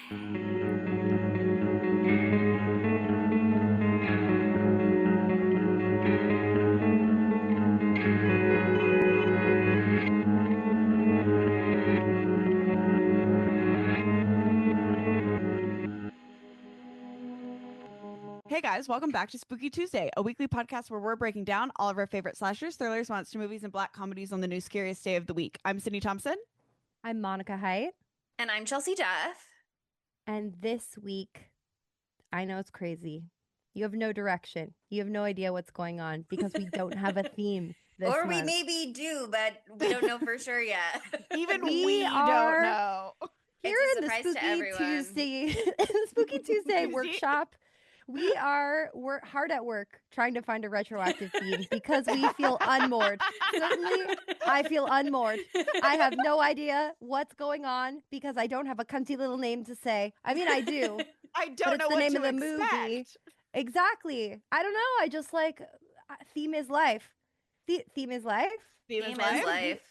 Hey guys, welcome back to Spooky Tuesday, a weekly podcast where we're breaking down all of our favorite slashers, thrillers, monster movies, and black comedies on the new scariest day of the week. I'm Sydney Thompson. I'm Monica Height. And I'm Chelsea Duff. And this week, I know it's crazy. You have no direction. You have no idea what's going on because we don't have a theme this Or we month. maybe do, but we don't know for sure yet. Even we don't know. Here in the Spooky Tuesday workshop, we're hard at work trying to find a retroactive theme because we feel unmoored. Certainly, I feel unmoored. I have no idea what's going on because I don't have a cunty little name to say. I mean, I do. I don't know what to expect. Movie. Exactly. I don't know. I just like theme is life. Theme is life. Theme is life.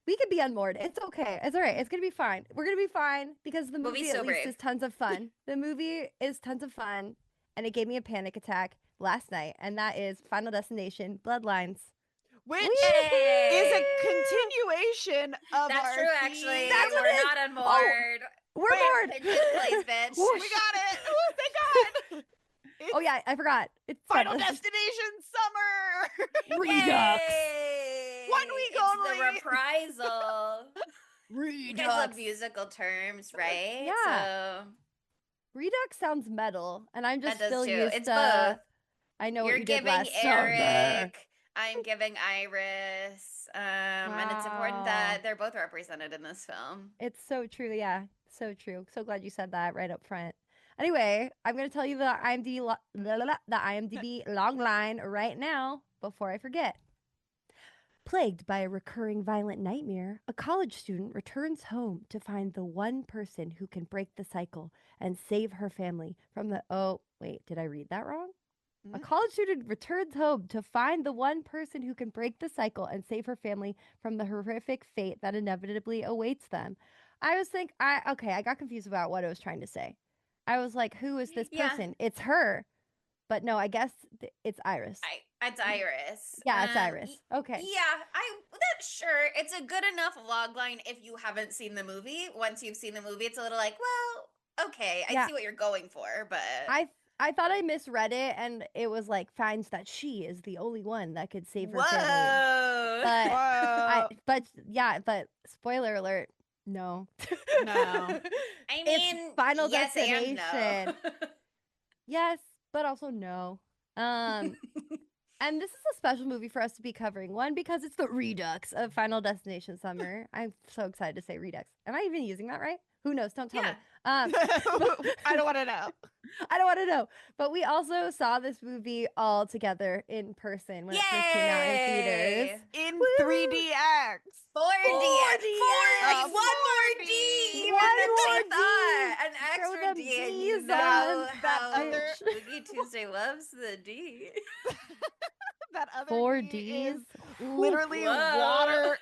We could be unmoored. It's okay. It's all right. It's going to be fine. We're going to be fine because the movie at least is tons of fun. The movie is tons of fun, and it gave me a panic attack last night, and that is Final Destination Bloodlines. Which is a continuation of That's our true, theme. actually. We're not unmoored. We're moored. Place, bitch. We got it. Oh, thank God. Oh, yeah. I forgot. It's Final Destination Summer. Redux. Yay. 1 week only. The reprisal. Redux. You guys love musical terms, right? Yeah. So... Redux sounds metal, and I'm just still used it's to... both. I know You're what you did giving last Eric. summer. I'm giving Iris. Wow. And it's important that they're both represented in this film. It's so true. Yeah, so true. So glad you said that right up front. Anyway, I'm going to tell you the IMDb long line right now before I forget. Plagued by a recurring violent nightmare, a college student returns home to find the one person who can break the cycle and save her family from the... Oh, wait, did I read that wrong? A college student returns home to find the one person who can break the cycle and save her family from the horrific fate that inevitably awaits them. I was I got confused about what I was trying to say. I was like, who is this person? Yeah. It's her. But no, I guess it's Iris. It's Iris. Yeah, it's Iris. Okay. Yeah, that's sure. It's a good enough logline if you haven't seen the movie. Once you've seen the movie, it's a little like, well, okay, I see what you're going for, but... I thought I misread it, and it was like, finds that she is the only one that could save her family. But spoiler alert, no. No. I mean, it's Final yes Destination. And no. Yes, but also no. And this is a special movie for us to be covering. One, because it's the Redux of Final Destination Summer. I'm so excited to say Redux. Am I even using that right? Who knows? Don't tell me. I don't want to know. I don't want to know. But we also saw this movie all together in person when it first came out in theaters. In 3DX. 4DX. One more D. An extra D. And you know how Spooky Tuesday loves the D. That other 4 D is literally water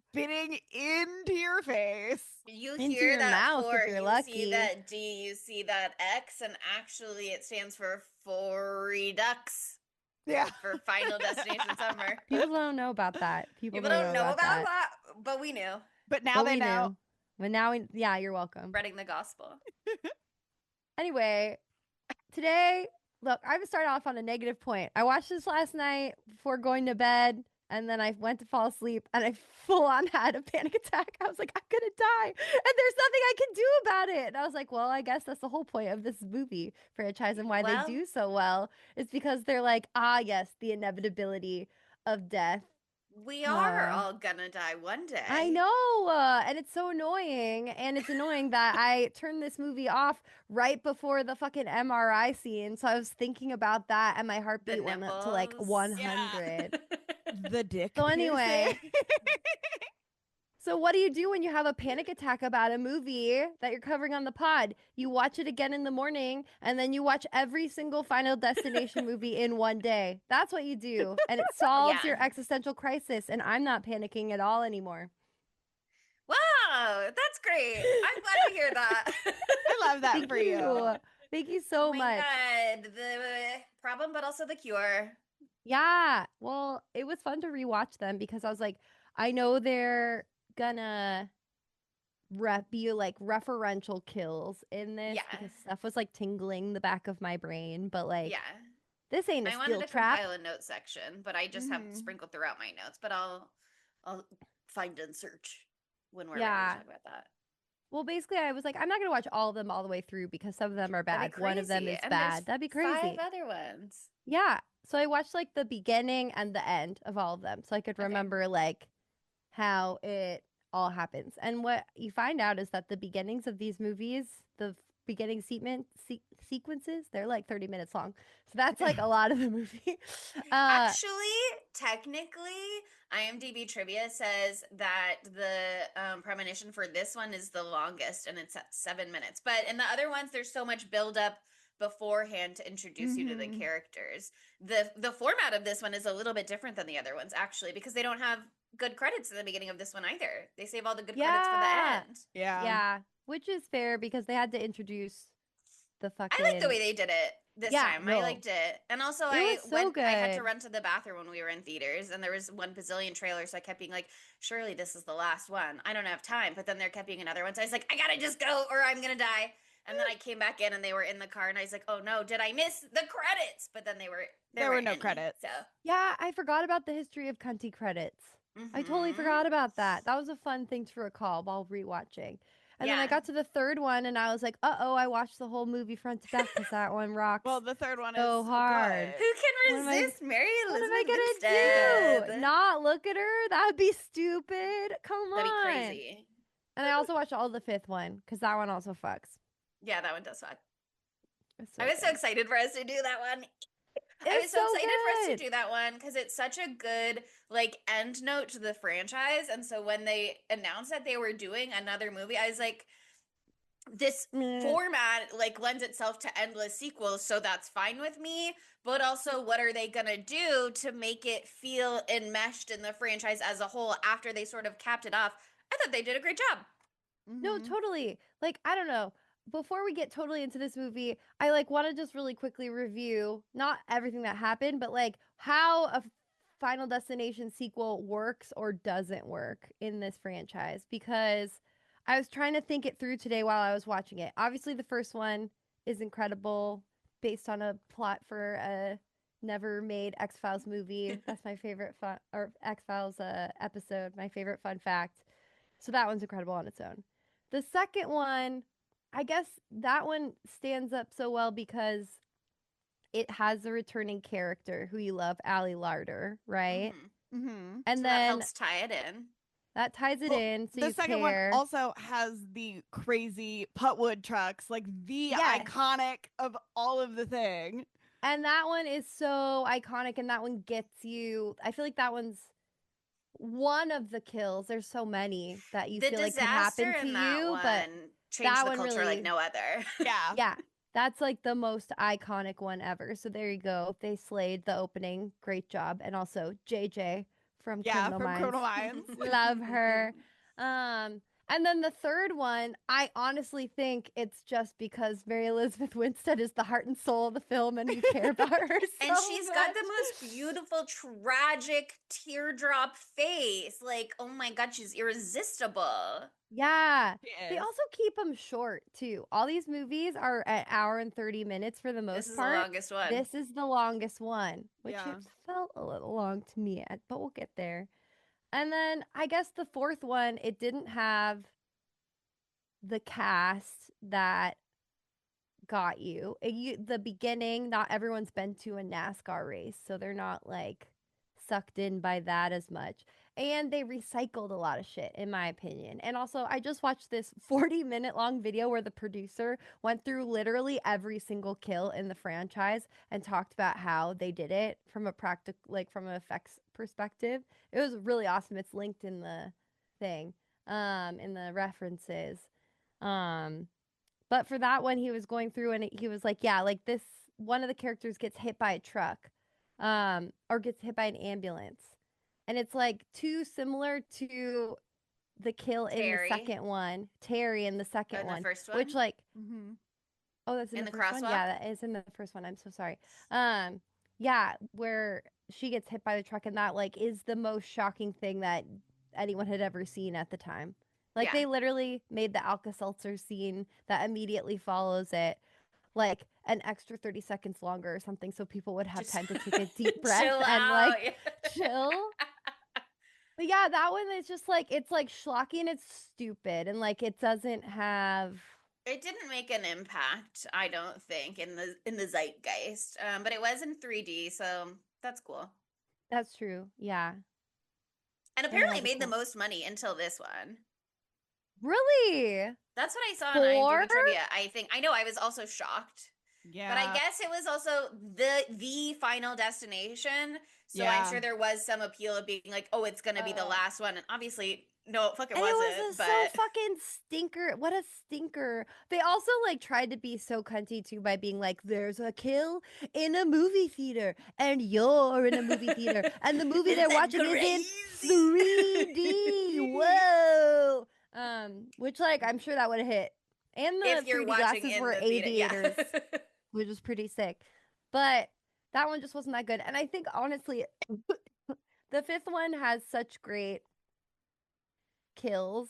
spitting into your face. You into hear your that mouth 4, if you're lucky. You see that D, you see that X, and actually it stands for 4 Redux. Yeah. For Final Destination Summer. People don't know about that. People don't know about that, but we knew. But now they know. But now you're welcome. Spreading the gospel. Anyway, today, look, I would start off on a negative point. I watched this last night before going to bed. And then I went to fall asleep and I full on had a panic attack. I was like, I'm going to die. And there's nothing I can do about it. And I was like, well, I guess that's the whole point of this movie franchise and why they do so well. It's because they're like, yes, the inevitability of death. We are all gonna die one day. I know. And it's so annoying. And it's annoying that I turned this movie off right before the fucking MRI scene. So I was thinking about that and my heartbeat went up to like 100. Yeah. The dick. So anyway, so what do you do when you have a panic attack about a movie that you're covering on the pod? You watch it again in the morning, and then you watch every single Final Destination movie in one day. That's what you do, and it solves your existential crisis, and I'm not panicking at all anymore. Well, Oh, that's great. I'm glad to hear that. I love that Thank for you. Thank you so Oh my much. God. The problem, but also the cure. Yeah. Well, it was fun to rewatch them because I was like, I know they're gonna be like referential kills in this Yeah. because stuff was like tingling the back of my brain, but like Yeah. this ain't a I wanted steel to trap. compile a note section, but I just have Mhm. sprinkled throughout my notes. But I'll find and search when we're ready to Yeah. talk about that. Well, basically, I was like, I'm not gonna watch all of them all the way through because some of them are That'd bad. be One of them crazy. is And there's bad. That'd be 5 crazy. other ones. Yeah. So I watched like the beginning and the end of all of them so I could Okay. remember like how it all happens. And what you find out is that the beginnings of these movies, the beginning sequences, they're like 30 minutes long. So that's like a lot of the movie. Actually, technically, IMDb trivia says that the premonition for this one is the longest and it's at 7 minutes. But in the other ones, there's so much buildup beforehand to introduce you to the Mhm. characters. The format of this one is a little bit different than the other ones, actually, because they don't have good credits in the beginning of this one either. They save all the good credits for the Yeah. end. Yeah. Which is fair because they had to introduce the I like fucking. the way they did it this Yeah, time. I no. liked it. And also It was so I had to good. run to the bathroom when we were in theaters and there was 1 bazillion trailers, so I kept being like, surely this is the last one. I don't have time. But then there kept being another one. So I was like, I gotta just go or I'm gonna die. And then I came back in and they were in the car and I was like, oh no, did I miss the credits? But then there were no any, credits. So Yeah, I forgot about the history of cunty credits. I totally Mhm. forgot about that. That was a fun thing to recall while rewatching. And then I Yeah. got to the third one and I was like, oh, I watched the whole movie front to back because that one rocks Well, the third one so is hard. Who good. can What am I- resist Mary What am I Elizabeth gonna Winstead? do? Not look at her? That would be stupid. Come That'd be on. crazy. And I also watched all the fifth one because that one also fucks. Yeah, that one does suck. It's I was so good. excited for us to do that one. I It's was so excited for us to good. do that one because it's such a good like end note to the franchise. And so when they announced that they were doing another movie, I was like, this Meh. format like lends itself to endless sequels, so that's fine with me. But also, what are they gonna do to make it feel enmeshed in the franchise as a whole after they sort of capped it off? I thought they did a great job. No, Mhm. totally. Like, I don't know. Before we get totally into this movie, I like want to just really quickly review not everything that happened, but like how a Final Destination sequel works or doesn't work in this franchise because I was trying to think it through today while I was watching it. Obviously, the first one is incredible based on a plot for a never made X-Files movie. That's my favorite fun or X-Files episode, my favorite fun fact. So that one's incredible on its own. The second one, I guess that one stands up so well because it has a returning character who you love, Ali Larder, right? Mhm. And So that then helps tie it in. that ties it Well, in so the you second care. one also has the crazy Putwood trucks, like the Yes. iconic of all of the thing. And that one is so iconic and that one gets you. I feel like that one's one of the kills. There's so many that you The feel like could disaster happen to in that you, one but changed that the one culture really like no other. Yeah. yeah, that's like the most iconic one ever. So there you go. They slayed the opening. Great job. And also JJ from Yeah, Criminal from Minds. Criminal Minds. Love her. And then the third one, I honestly think it's just because Mary Elizabeth Winstead is the heart and soul of the film and you care about her so And she's got the much. most beautiful, tragic teardrop face. Like, oh my God, she's irresistible. Yeah. She They is. also keep them short too. All these movies are an hour and 30 minutes for the most This is the part. longest one. This is the longest one, which Yeah. it felt a little long to me, but we'll get there. And then I guess the fourth one, it didn't have the cast that got you. The beginning, not everyone's been to a NASCAR race, so they're not like sucked in by that as much. And they recycled a lot of shit, in my opinion. And also, I just watched this 40-minute long video where the producer went through literally every single kill in the franchise and talked about how they did it from a from an effects perspective. It was really awesome. It's linked in the thing, in the references. But for that one, he was going through and he was like, yeah, like this one of the characters gets hit by a truck, or gets hit by an ambulance. And it's like too similar to the kill in Terry. the second one, Terry in the second In the one, first which one? like Mm-hmm. oh, that's in In the the first one. crosswalk? Yeah, that is in the first one. I'm so sorry. Yeah, where she gets hit by the truck, and that like is the most shocking thing that anyone had ever seen at the time. Like Yeah. they literally made the Alka-Seltzer scene that immediately follows it like an extra 30 seconds longer or something, so people would have Just time to take a deep breath chill and out. like chill. But yeah, that one is just like it's like schlocky and it's stupid and like it doesn't have. It didn't make an impact, I don't think, in the zeitgeist. But it was in 3D, so that's cool. That's true. Yeah. And And it apparently has a made the cool. most money until this one. Really? That's what I saw on Four? IMDb trivia. I think I know I was also shocked. Yeah. But I guess it was also the final destination. So I'm Yeah. sure there was some appeal of being like, oh, it's gonna be the last one. And obviously, no, it fucking And it wasn't. was a But so fucking stinker. What a stinker. They also like tried to be so cunty too by being like, there's a kill in a movie theater and you're in a movie theater and the movie Isn't they're that watching is in crazy? 3D. Whoa. Which like I'm sure that would have hit. And the If you're 3D watching glasses in were the theater, yeah. aviators, which was pretty sick. But that one just wasn't that good. And I think honestly, the fifth one has such great kills.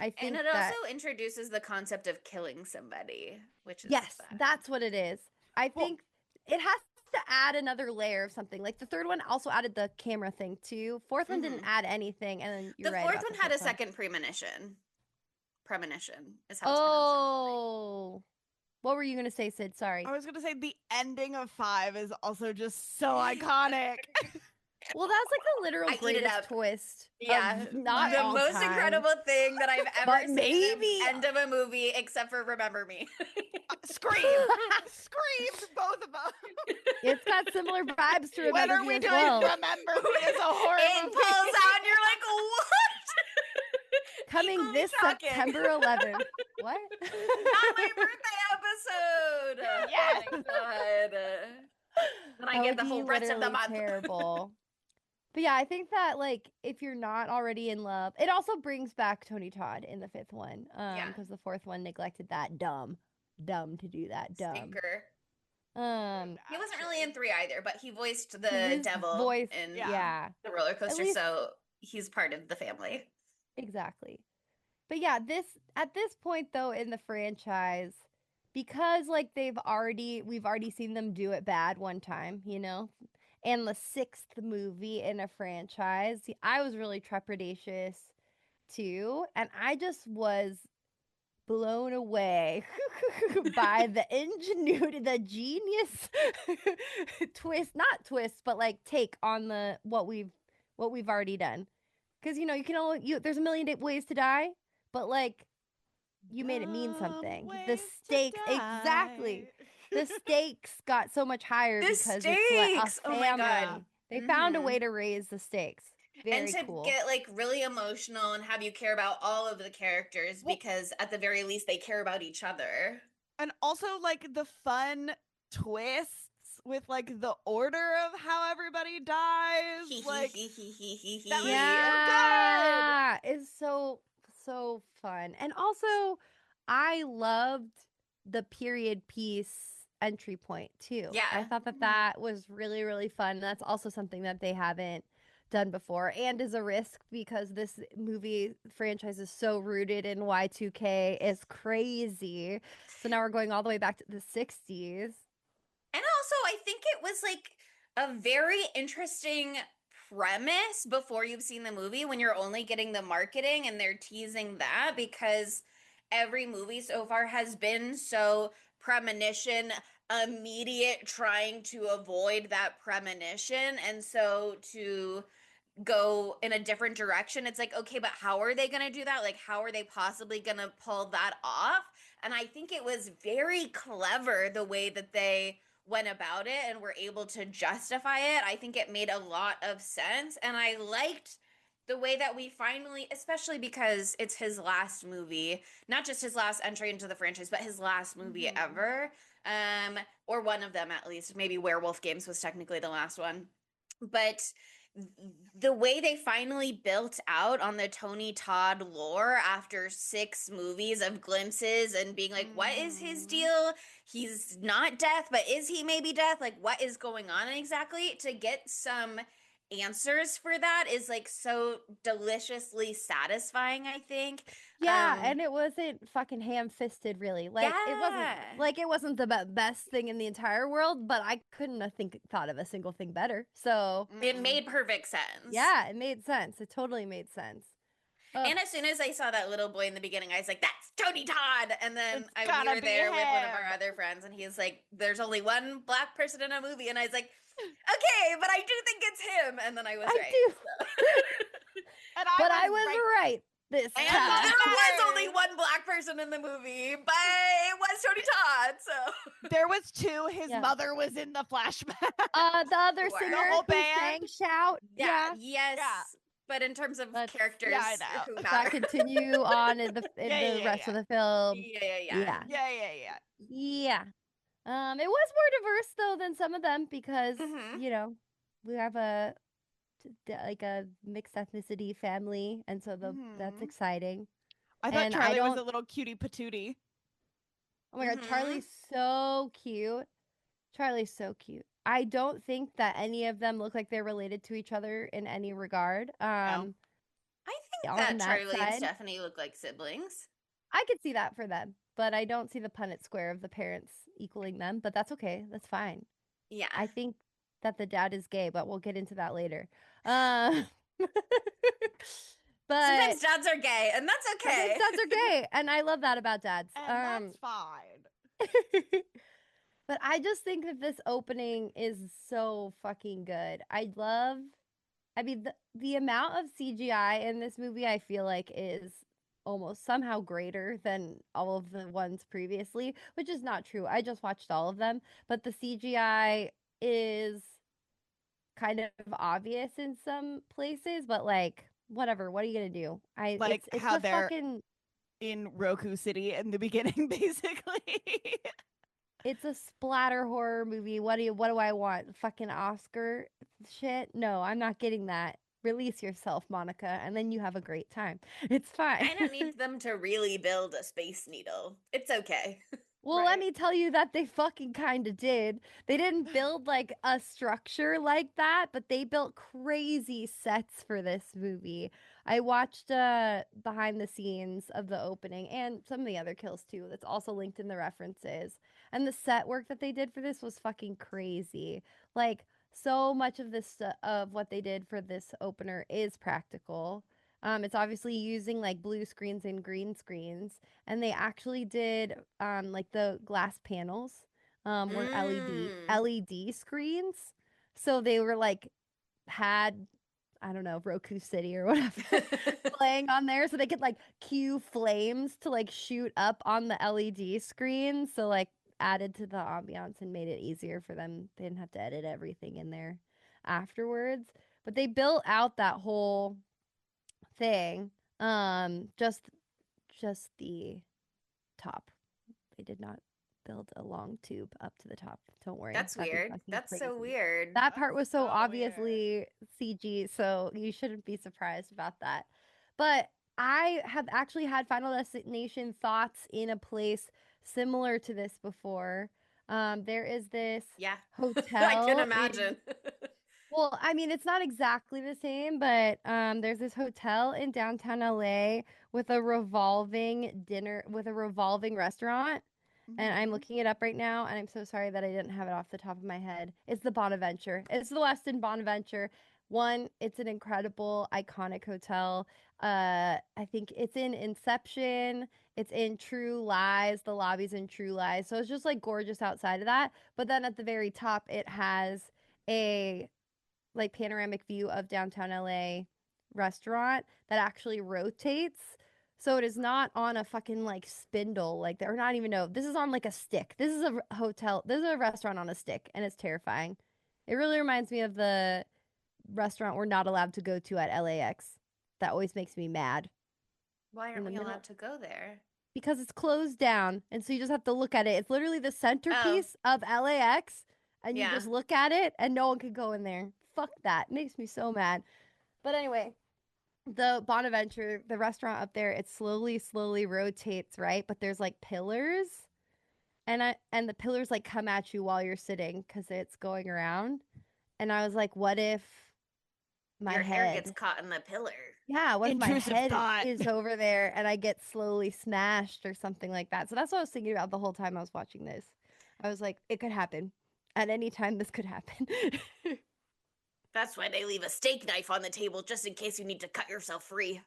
I And think it that also introduces the concept of killing somebody, which is yes, fun. that's what it is. I Well- think it has to add another layer of something. Like the third one also added the camera thing too. Fourth one didn't add anything, and then you're The right. fourth about one the had a fifth one. second premonition. Premonition is how it's pronounced. Oh, what were you gonna say, Sid? Sorry. I was gonna say the ending of 5 is also just so iconic. Well, that's like the literal I eat it greatest up. twist. Yeah, of not the all most time. incredible thing that I've ever But seen maybe- at the end of a movie, except for Remember Me. Scream, scream, both of them. It's got similar vibes to When Remember are Me we as doing well. Remember Me? It's a horror It movie. pulls out, and you're like, what? Coming Equally this shocking. September 11th. What? Not my birthday episode. Yes. Oh my god. And I That get would the be whole rest of the literally month. terrible. But yeah, I think that like if you're not already in love, it also brings back Tony Todd in the fifth one. Yeah. Because the fourth one neglected that. Dumb to do that. Dumb. Stinker. He He wasn't really in 3 either, but he voiced the his devil voice. in Yeah, the roller coaster, least- so he's part of the family. exactly. But yeah, at this point though in the franchise, because like we've already seen them do it bad one time, you know, and the sixth movie in a franchise, I was really trepidatious too, and I just was blown away by the ingenuity, the genius not twist, but like take on the what we've already done. Because you know you can only there's a million ways to die, but like you made it mean something. The stakes exactly. The stakes got so much higher The because it's a stakes! Oh my God. family. They found a Mhm. way to raise the stakes. Very And to cool. get like really emotional and have you care about all of the characters Well- because at the very least they care about each other. And also like the fun twists with like the order of how everybody dies. Like that was yeah, it's so fun. And also I loved the period piece entry point too. Yeah. I thought that that was really, really fun. That's also something that they haven't done before and is a risk because this movie franchise is so rooted in Y2K. It's crazy. So now we're going all the way back to the 60s. And also, I think it was like a very interesting premise before you've seen the movie when you're only getting the marketing and they're teasing that because every movie so far has been so premonition immediate, trying to avoid that premonition. And so to go in a different direction, it's like, okay, but how are they going to do that? Like, how are they possibly going to pull that off? And I think it was very clever the way that they went about it and were able to justify it. I think it made a lot of sense. And I liked the way that we finally, especially because it's his last movie, not just his last entry into the franchise, but his last movie ever. Or one of them at least. Maybe Werewolf Games was technically the last one. But the way they finally built out on the Tony Todd lore after 6 movies of glimpses and being like, what is his deal? He's not death, but is he maybe death? Like, what is going on exactly? To get some answers for that is like so deliciously satisfying, I think. Yeah, and it wasn't fucking ham-fisted, really. Like it wasn't the best thing in the entire world, but I couldn't have thought of a single thing better. So it made perfect sense. yeah, it made sense. It totally made sense. Ugh. And as soon as I saw that little boy in the beginning, I was like, "That's Tony Todd!" And then we gotta were be there with one of him. our other friends, and he's like, "There's only one black person in a movie," and I was like, "Okay, but I do think it's him." And then I was right. do. So. And I was right this And time. there was only one black person in the movie, but it was Tony Todd. So there was 2. His mother was in the flashback. The other Sure. singer The whole who band. sang Shout. yes. Yeah. But in terms of Let's- characters, Yeah, I know. who that matter? continue on in the rest of the film. Yeah. Yeah. It was more diverse though than some of them because Mhm. you know we have a mixed ethnicity family, and so that's Mhm. exciting. I thought And Charlie was a little cutie patootie. Oh my god, Mhm. Charlie's so cute. Charlie's so cute. I don't think that any of them look like they're related to each other in any regard. I think on that that Charlie and side. Stephanie look like siblings. I could see that for them, but I don't see the Punnett square of the parents equaling them. But that's okay. That's fine. Yeah. I think that the dad is gay, but we'll get into that later. But sometimes dads are gay, and that's okay. Sometimes dads are gay, and I love that about dads. And that's fine. But I just think that this opening is so fucking good. I mean, the amount of CGI in this movie, I feel like is almost somehow greater than all of the ones previously, which is not true. I just watched all of them, but the CGI is kind of obvious in some places, but like whatever, what are you gonna do? Like it's how a they're fucking in Roku City in the beginning, basically. it's a splatter horror movie. What do I want? Fucking Oscar shit? No, I'm not getting that. Release yourself, Monica, and then you have a great time. It's fine. I don't need them to really build a space needle. It's okay. Well, let me tell you that they fucking kind of did. They didn't build like a structure like that, but they built crazy sets for this movie. I watched behind the scenes of the opening and some of the other kills too. That's also linked in the references. And the set work that they did for this was fucking crazy. Like so much of this of what they did for this opener is practical. It's obviously using like blue screens and green screens, and they actually did like the glass panels were LED screens, so they were like had I don't know Roku City or whatever playing on there, so they could like cue flames to like shoot up on the LED screen, so like added to the ambiance and made it easier for them. They didn't have to edit everything in there afterwards, but they built out that whole thing. Just the top. They did not build a long tube up to the top. Don't worry. That's That'd be weird. fucking That's so crazy. weird. That part was so so obviously CG, so you shouldn't be surprised about that. But I have actually had Final Destination thoughts in a place similar to this before. There is this Yeah. hotel. I can imagine. Well, I mean, it's not exactly the same, but there's this hotel in downtown LA with a revolving restaurant. And I'm Mhm. looking it up right now, and I'm so sorry that I didn't have it off the top of my head. It's the Bonaventure. It's the Westin Bonaventure. One, it's an incredible, iconic hotel. I think it's in Inception. It's in True Lies. The lobby's in True Lies. So it's just like gorgeous outside of that. But then at the very top, it has a like panoramic view of downtown LA restaurant that actually rotates. So it is not on a fucking like spindle. Like they're not even no. This is on like a stick. This is a hotel. This is a restaurant on a stick, and it's terrifying. It really reminds me of the restaurant we're not allowed to go to at LAX. That always makes me mad. Why In aren't the we middle- allowed to go there? Because it's closed down, and so you just have to look at it. It's literally the centerpiece of LAX, and you Yeah. just look at it, and no one can go in there. fuck that. It makes me so mad. But anyway, the Bonaventure, the restaurant up there, it slowly rotates, right? But there's like pillars, and the pillars like come at you while you're sitting because it's going around. And I was like, what if my Your hair gets head? caught in the pillar. Yeah, what if my Intrusive head thought. is over there and I get slowly smashed or something like that? So that's what I was thinking about the whole time I was watching this. I was like, it could happen. At any time, this could happen. That's why they leave a steak knife on the table just in case you need to cut yourself free.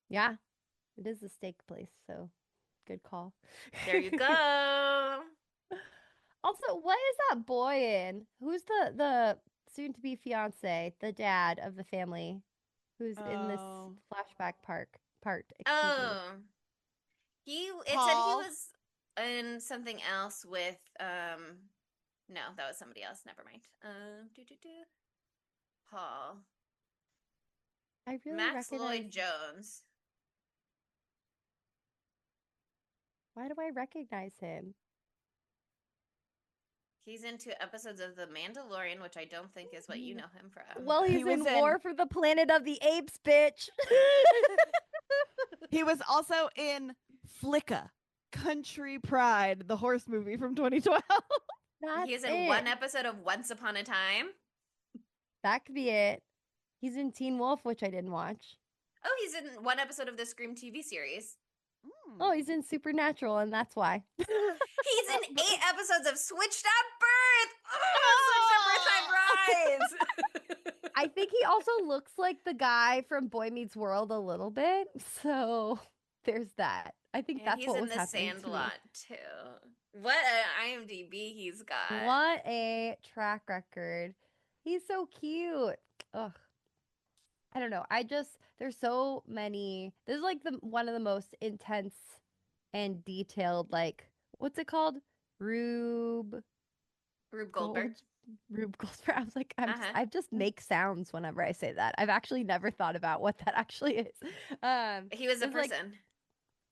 Yeah, it is a steak place, so good call. There you go. Also, what is that boy in? Who's the soon to be fiance, the dad of the family, who's in this Oh. flashback part? Excuse me. Oh, it said he Paul. was in something else with no, that was somebody else. Never mind. Paul. I really Max recognize. Lloyd Jones. Why do I recognize him? He's in 2 episodes of The Mandalorian, which I don't think is what you know him from. Well, He he's was in in- War for the Planet of the Apes, bitch. He was also in Flicka, Country Pride, the horse movie from 2012. That's He's in it. 1 episode of Once Upon a Time. That could be it. He's in Teen Wolf, which I didn't watch. Oh, he's in 1 episode of the Scream TV series. Oh, he's in Supernatural, and that's why. He's in 8 episodes of Switched at Birth. Oh, Switched at Birth Time Rise. I think he also looks like the guy from Boy Meets World a little bit. So there's that. I think Yeah, that's he's what in was The happening to me. Sandlot too. What an IMDb he's got. What a track record. He's so cute. Ugh. I don't know. There's so many. This is like one of the most intense and detailed, like, what's it called? Rube Goldberg. Rube Goldberg. I was like, Uh-huh. I just make sounds whenever I say that. I've actually never thought about what that actually is. He was a it's like- person.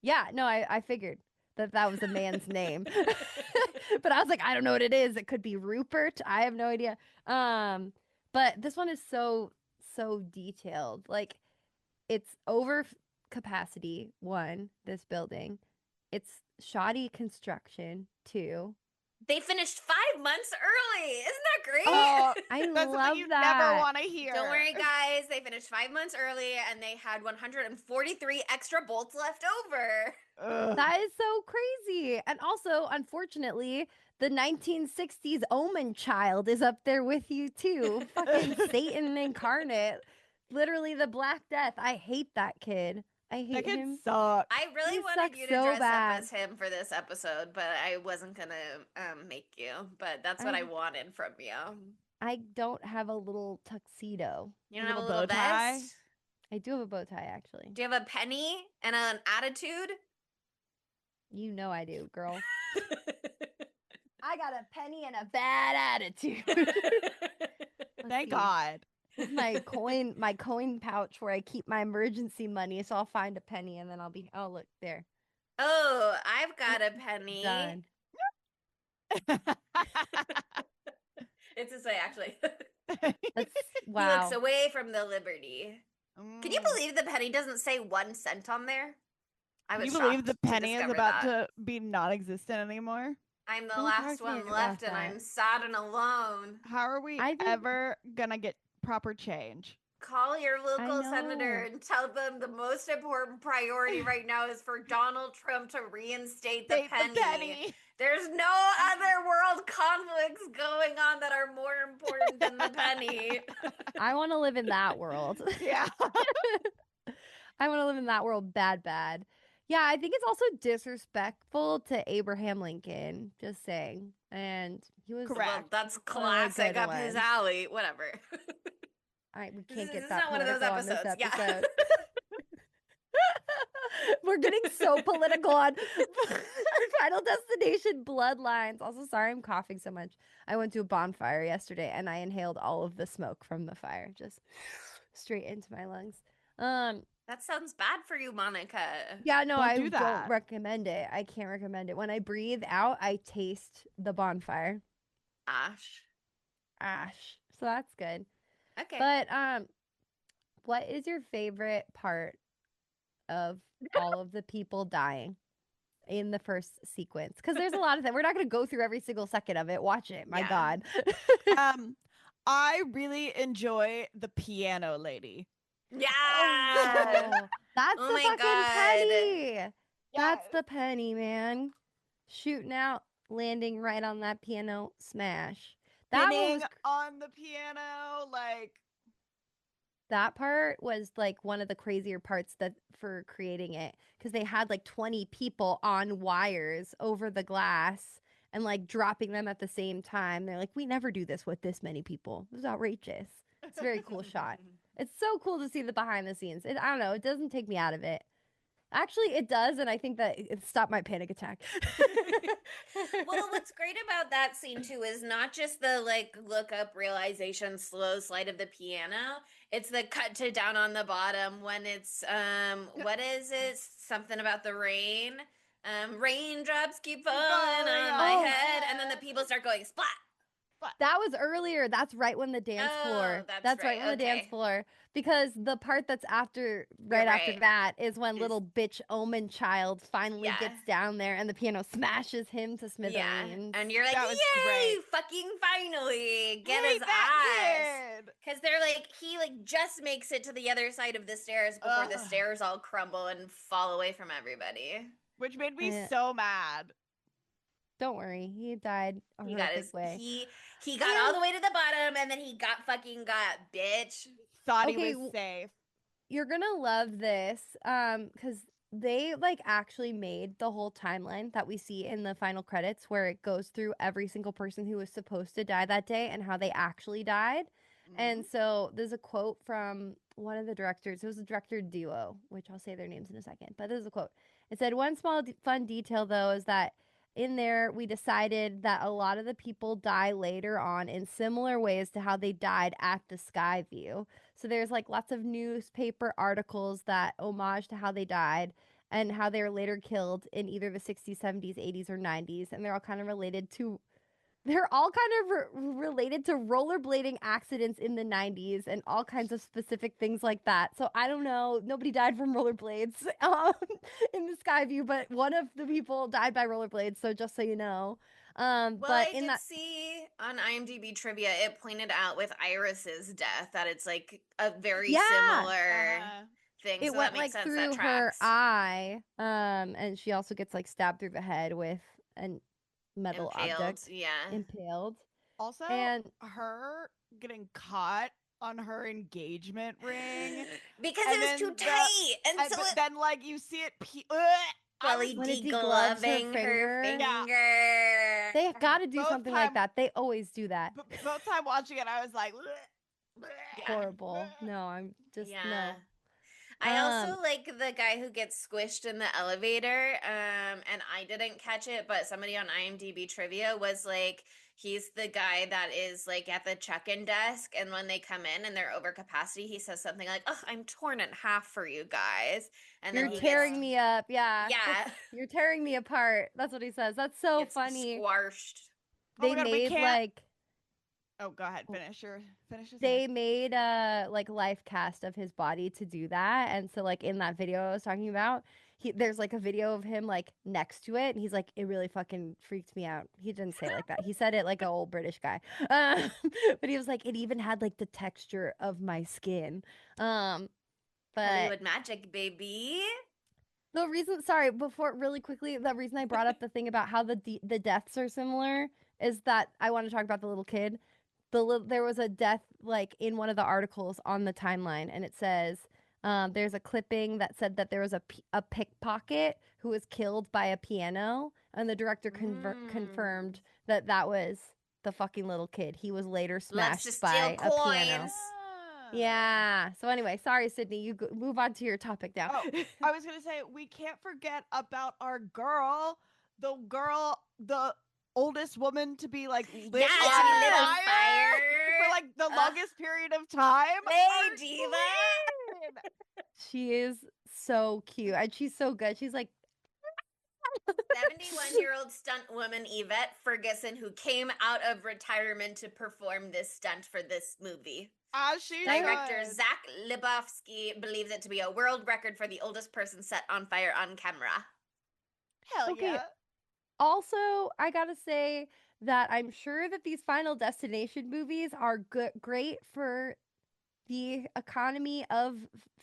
Yeah, no, I figured that was a man's name. But I was like, I don't know what it is. It could be Rupert. I have no idea. But this one is so detailed. Like, it's over capacity, 1, this building. It's shoddy construction, 2. They finished 5 months early. Isn't that great? Oh, I that's love something you that. never want to hear. Don't worry, guys. They finished 5 months early and they had 143 extra bolts left over. Ugh. That is so crazy. And also, unfortunately, the 1960s Omen child is up there with you too. Fucking Satan incarnate. Literally the Black Death. I hate that kid. I That hate kid him. sucks. I really He wanted sucks you to so dress bad. up as him for this episode, but I wasn't going to make you. But that's what I wanted from you. I don't have a little tuxedo. You don't have a Little little bow tie? vest? I do have a bow tie, actually. Do you have a penny and an attitude? You know I do, girl. I got a penny and a bad attitude. Let's Thank see. God. With my coin pouch where I keep my emergency money. So I'll find a penny and then oh, look there. Oh, I've got a penny. Done. It's this way, actually. That's, He wow. looks away from the liberty. Can you believe the penny doesn't say 1 cent on there? I Can was you believe shocked the to penny is discover about that. to be non-existent anymore? I'm the Don't last talk to me one about left and that. I'm sad and alone. How are we I think- ever gonna get proper change? Call your local senator know. and tell them the most important priority right now is for Donald Trump to reinstate the Save penny. There's no other world conflicts going on that are more important than the penny. I want to live in that world. Yeah. I want to live in that world bad. Yeah, I think it's also disrespectful to Abraham Lincoln. Just saying. And he was Correct. Well, that's good classic up his one. alley. Whatever. We This can't is get that not one of those political on this episodes, yeah. episode. We're getting so political on Final Destination Bloodlines. Also, sorry I'm coughing so much. I went to a bonfire yesterday and I inhaled all of the smoke from the fire, just straight into my lungs. That sounds bad for you, Monica. Yeah, no, Don't I do that. don't recommend it. I can't recommend it. When I breathe out, I taste the bonfire Ash. ash. So that's good. Okay. But what is your favorite part of all of the people dying in the first sequence? Because there's a lot of that. We're not going to go through every single second of it. Watch it. My Yeah. God. I really enjoy the piano lady. Yeah. Oh, that's Oh the my fucking God. penny. That's the penny, man. Shooting out, landing right on that piano, smash. That one Spinning was on the piano, like that part was like one of the crazier parts that for creating it because they had like 20 people on wires over the glass and like dropping them at the same time. They're like, we never do this with this many people. It was outrageous. It's a very cool shot. It's so cool to see the behind the scenes. I don't know. It doesn't take me out of it. Actually, it does, and I think that it stopped my panic attack. Well, what's great about that scene too is not just the like look up realization slow slide of the piano. It's the cut to down on the bottom when it's what is it? Something about the rain. Raindrops keep falling on my Oh. head, and then the people start going splat. That was earlier. That's right when the dance floor. Oh, that's That's right right. when the dance Okay. floor. Because the part that's after, You're right after right. that, is when Is- little bitch Omen child finally Yeah. gets down there and the piano smashes him to Yeah, smithereens. and you're like, That was yay, great. fucking finally, get Hate his that ass. kid. Because they're like, he like just makes it to the other side of the stairs before the Ugh. stairs all crumble and fall away from everybody. Which made me Eh, so mad. don't worry, he died a He got horrific his way. he got all the way to the bottom and then he got fucking got bitch. Thought Okay, he was safe. you're gonna love this, because they like actually made the whole timeline that we see in the final credits where it goes through every single person who was supposed to die that day and how they actually died. And so there's a quote from one of the directors. It was a director duo, which I'll say their names in a second. But there's a quote. It said, one small fun detail, though, is that in there we decided that a lot of the people die later on in similar ways to how they died at the sky view. So there's like lots of newspaper articles that homage to how they died and how they were later killed in either the 60s, 70s, 80s, or 90s. And they're all kind of related to related to rollerblading accidents in the 90s and all kinds of specific things like that. So I don't know. Nobody died from rollerblades in the sky view, but one of the people died by rollerblades. So just so you know. Well, But I in did that, see on IMDb trivia, it pointed out with Iris's death that it's like a very yeah, similar thing. it So went that makes like sense. That through her tracks. eye. And she also gets like stabbed through the head with a metal Impaled. object Yeah. impaled. Also, And her getting caught on her engagement ring. Because And it was then too the- tight. And so but it then, like, you see it. Fully When it degloving degloves her her finger. finger. They got to do Both something time- like that. They always do that. both time watching it, I was like, Horrible. No, I'm just no. I also like the guy who gets squished in the elevator. And I didn't catch it, but somebody on IMDb trivia was like, he's the guy that is like at the check-in desk, and when they come in and they're over capacity, he says something like, "Oh, I'm torn in half for you guys." And You're then he tearing gets, me up. Yeah. yeah, You're tearing me apart. That's what he says. That's so gets funny. squashed. Oh They my God, we made can't- like Oh, go ahead. Finish your they made a like life cast of his body to do that. And so like in that video I was talking about, there's like a video of him like next to it and he's like, it really fucking freaked me out. He didn't say it like that. He said it like an old British guy. But he was like, it even had like the texture of my skin. But Hollywood magic, baby. the reason, sorry, before really quickly, the reason I brought up the thing about how the deaths are similar is that I want to talk about the little kid. There was a death like in one of the articles on the timeline, and it says there's a clipping that said that there was a pickpocket who was killed by a piano, and the director confirmed that that was the fucking little kid. He was later Loves to smashed by steal a piano. coins. Yeah. So anyway, sorry, Sydney. Move on to your topic now. Oh, I was gonna say we can't forget about our girl, the oldest woman to be like lit Yeah, on to be lit on fire fire. for like the longest period of time. Hey, Our diva. queen! She is so cute, and she's so good. She's like 71-year-old stunt woman Yvette Ferguson, who came out of retirement to perform this stunt for this movie. As she Director should. Zach Libofsky believes it to be a world record for the oldest person set on fire on camera. Hell Okay. yeah. Also, I gotta say that I'm sure that these Final Destination movies are great for the economy of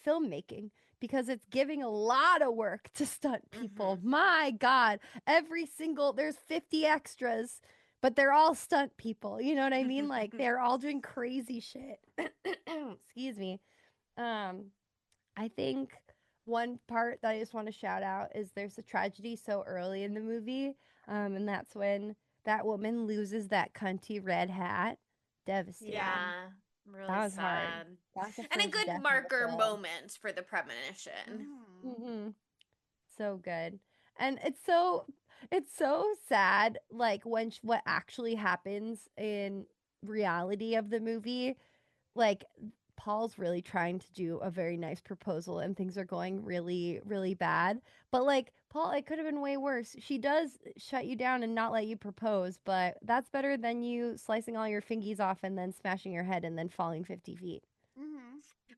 filmmaking because it's giving a lot of work to stunt people. My God, there's 50 extras, but they're all stunt people. You know what I mean? Like they're all doing crazy shit. Excuse me. I think one part that I just want to shout out is there's a tragedy so early in the movie, and that's when that woman loses that cunty red hat. Devastating. Yeah, really That was sad. hard. That's the And a first good death of the marker film. moment for the premonition. Mm-hmm. So good. And it's so sad like when what actually happens in reality of the movie, like Paul's really trying to do a very nice proposal and things are going really really bad. But like Paul, it could have been way worse. She does shut you down and not let you propose, but that's better than you slicing all your fingies off and then smashing your head and then falling 50 feet.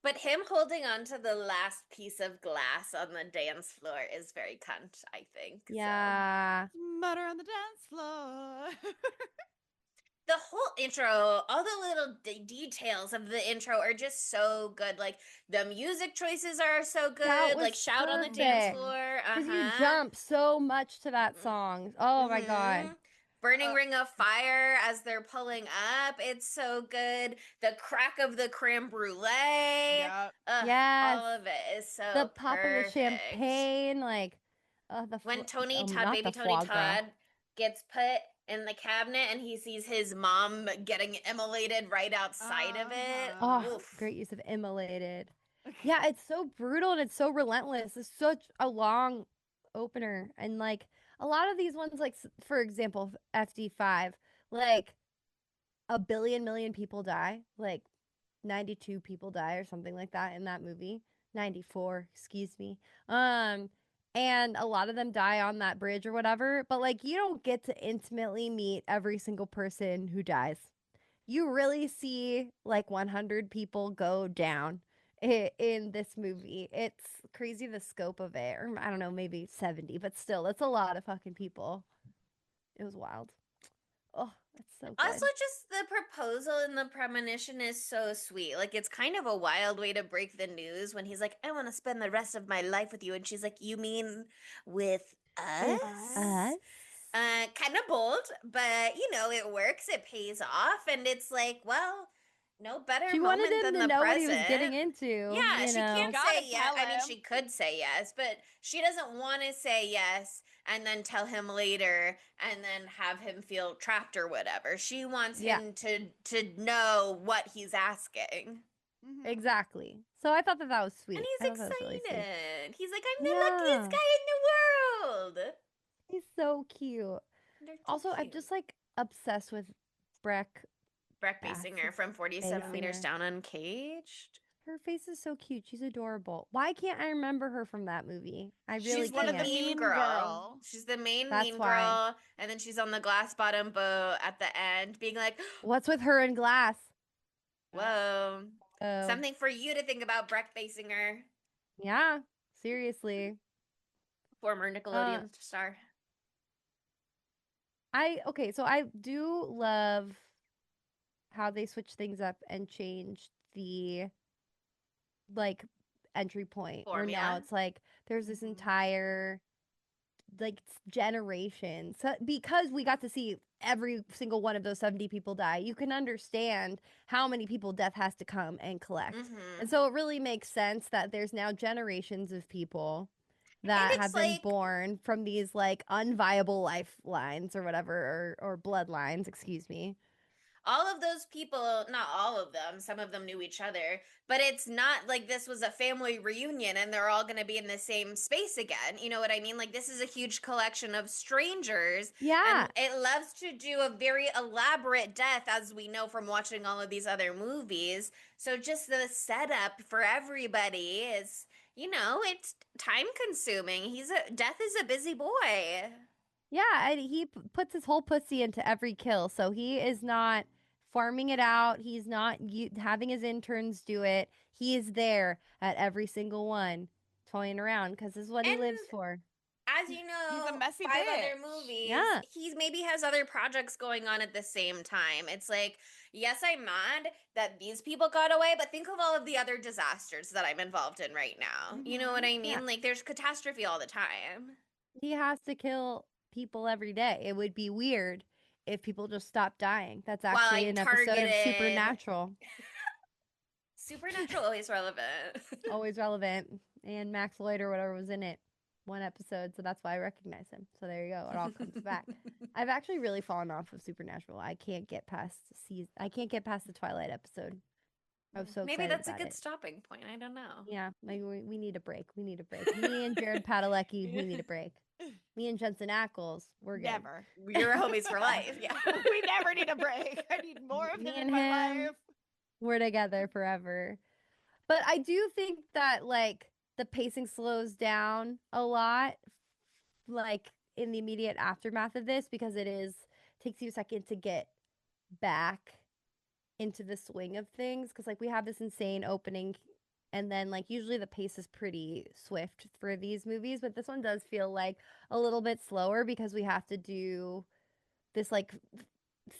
But him holding on to the last piece of glass on the dance floor is very cunt, I think. Yeah. Murder on the dance floor. The whole intro, all the little details of the intro are just so good. Like the music choices are so That good. was Like shout on the dance perfect. floor. Because you jump so much to that song. Oh my God. Burning Ring of Fire as they're pulling up. It's so good. The crack of the creme brulee. Yep. Yes. All of it is so The pop of the perfect. champagne. Like, When Tony Todd, not baby the Tony foie gras. Todd, gets put in the cabinet and he sees his mom getting immolated right outside of it. Oh, Oof. great use of immolated. Yeah, it's so brutal and it's so relentless. It's such a long opener. And like a lot of these ones, like for example, FD5, like a billion million people die. Like 92 people die or something like that in that movie. 94, excuse me. And a lot of them die on that bridge or whatever, but like you don't get to intimately meet every single person who dies. You really see like 100 people go down in this movie. It's crazy the scope of it. Or I don't know, maybe 70, but still, that's a lot of fucking people. It was wild. Oh, that's so good. Also, just the proposal and the premonition is so sweet. Like, it's kind of a wild way to break the news when he's like, I want to spend the rest of my life with you. And she's like, you mean with us? With us? Kind of bold, but you know, it works. It pays off. And it's like, well, no better She moment wanted him than to the know present. what he was getting into. Yeah, you she know. can't Gotta say yes. tell I mean, him. she could say yes, but she doesn't want to say yes and then tell him later and then have him feel trapped or whatever. She wants him to know what he's asking. Exactly. So I thought that was sweet. And I he's thought that was really sweet. excited. He's like, I'm the luckiest guy in the world. He's so cute. They're too Also, I'm cute. just like obsessed with Breck. Breck Basinger from 47 Meters Basinger. Down Uncaged. Her face is so cute. She's adorable. Why can't I remember her from that movie? I really She's can't. one of the mean girl. She's the main That's mean why. girl, and then she's on the glass bottom boat at the end, being like, What's with her and Glass? "Whoa, Oh. something for you to think about." Breck Basinger, Yeah, seriously. former Nickelodeon star. Okay, so I do love how they switch things up and change the like entry point. Where now Formula. it's like there's this entire like generation. So because we got to see every single one of those 70 people die, you can understand how many people death has to come and collect. And so it really makes sense that there's now generations of people that have been born from these like unviable lifelines or whatever, or bloodlines, excuse me. All of those people, not all of them, some of them knew each other, but it's not like this was a family reunion and they're all going to be in the same space again. You know what I mean? Like, this is a huge collection of strangers. Yeah. And it loves to do a very elaborate death, as we know from watching all of these other movies. So just the setup for everybody is, you know, it's time consuming. Death is a busy boy. Yeah, and he puts his whole pussy into every kill, so he is not farming it out. He's not having his interns do it. He is there at every single one, toying around because this is what he And lives for. as you He's a know, messy 5 other bitch. movies, Yeah. he maybe has other projects going on at the same time. It's like, yes, I'm mad that these people got away, but think of all of the other disasters that I'm involved in right now. You know what I mean? Yeah. Like, there's catastrophe all the time. He has to kill people every day. It would be weird if people just stopped dying. That's While actually I an episode of targeted- Supernatural. Supernatural, always relevant. Always relevant. And Max Lloyd or whatever was in it one episode, so that's why I recognize him. So there you go. It all comes back. I've actually really fallen off of Supernatural. I can't get past the Twilight episode. I was so Maybe excited that's a about good it. stopping point. I don't know. Yeah, like we need a break. We need a break. Me and Jared Padalecki, we need a break. Me and Jensen Ackles, we're good. Never. You're homies for life. Yeah. We never need a break. I need more of Me him in and my him. life. We're together forever. But I do think that like the pacing slows down a lot, like in the immediate aftermath of this, because takes you a second to get back into the swing of things. Because like we have this insane opening, and then like usually the pace is pretty swift for these movies, but this one does feel like a little bit slower because we have to do this like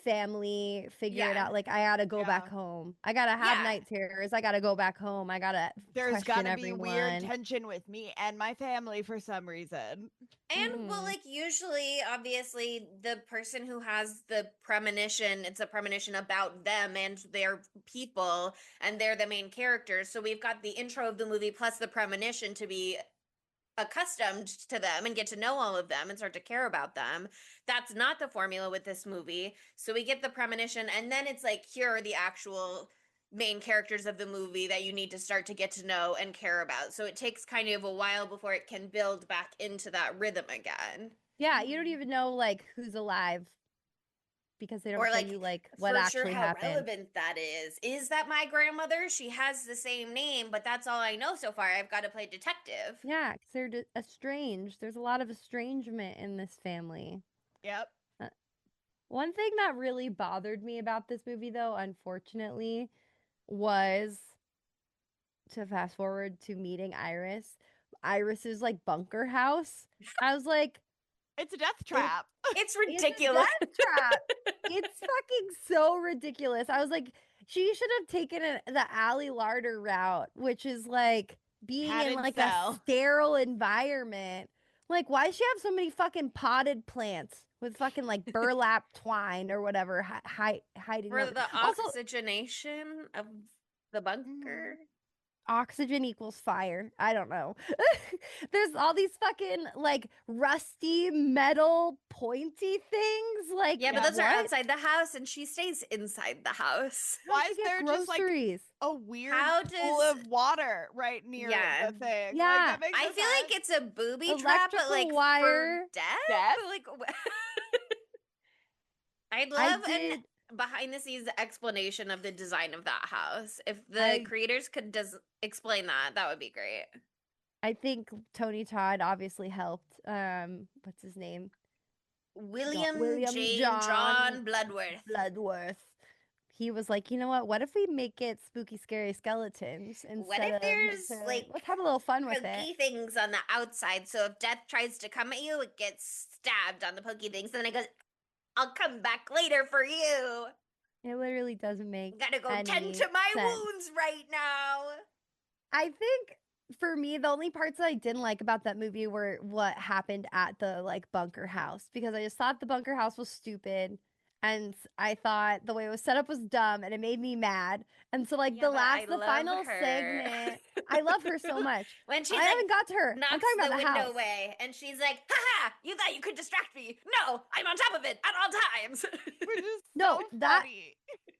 family figure it Yeah. out. Like I gotta go back Yeah. home. I gotta have Yeah. night terrors. I gotta go back home. I gotta There's question gotta be everyone. weird tension with me and my family for some reason. And well, Mhm. like usually, obviously, the person who has the premonition, it's a premonition about them and their people, and they're the main characters. So we've got the intro of the movie plus the premonition to be accustomed to them and get to know all of them and start to care about them. That's not the formula with this movie. So we get the premonition, and then it's like, here are the actual main characters of the movie that you need to start to get to know and care about. So it takes kind of a while before it can build back into that rhythm again. Yeah, you don't even know like who's alive because they don't Or show like you like what for actually sure how happened. relevant that is. Is that my grandmother? She has the same name, but that's all I know so far. I've got to play detective. Yeah, because they're estranged. There's a lot of estrangement in this family. Yep. One thing that really bothered me about this movie, though, unfortunately, was to fast forward to meeting Iris. Iris's like bunker house. I was like, It's a death trap. It's it's a ridiculous. death trap. It's fucking so ridiculous. I was like, she should have taken the Ali Larder route, which is like being in Padded like cell. a sterile environment. Like, why does she have so many fucking potted plants with fucking like burlap twine or whatever hiding For them? the Also, oxygenation of the bunker. oxygen equals fire. I don't know. There's all these fucking like rusty metal pointy things. Like, Yeah, but Yeah, those are what? outside the house, and she stays inside the house. How'd Why she is get there just like groceries? a weird How pool does- of water right near Yeah. the thing? Yeah. Like, that makes I no feel like sense. it's a booby trap, but Electrical like wire. for death. Death? Like, I'd I love an did. behind the scenes explanation of the design of that house. If the I- creators could explain that, that would be great. I think Tony Todd obviously helped. What's his name? William John John Bloodworth. Bloodworth. He was like, you know what? What if we make it spooky, scary skeletons What instead if of there's, necessarily- like, let's have a little fun with Pokey it. things on the outside, so if death tries to come at you, it gets stabbed on the pokey things, and then it goes, "I'll come back later for you. It literally doesn't make. Gotta go any tend to my sense. wounds right now." I think for me, the only parts that I didn't like about that movie were what happened at the like bunker house because I just thought the bunker house was stupid. And I thought the way it was set up was dumb and it made me mad. And so like Yeah, but the I final love her. segment, I love her so much. When she's I like, haven't got to her. I'm knocks talking about the the window house. away, and she's like, "Ha! You thought you could distract me? No, I'm on top of it at all times." Which is No, so that- funny.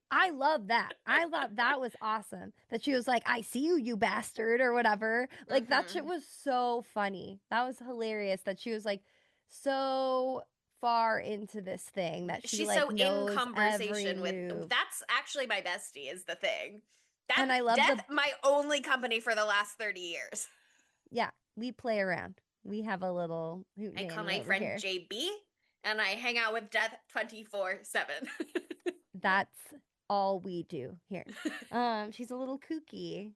I love that. I thought that was awesome. That she was like, I see you, you bastard, or whatever. Like that shit Mhm. was so funny. That was hilarious that she was like so far into this thing that she She's like so knows in conversation every with. move. That's actually my bestie. Is the thing. That, And I love Death, my only company for the last 30 years. Yeah, we play around. We have a little hoot I call nanny my over friend here. JB, and I hang out with Death 24/7. That's all we do here. She's a little kooky.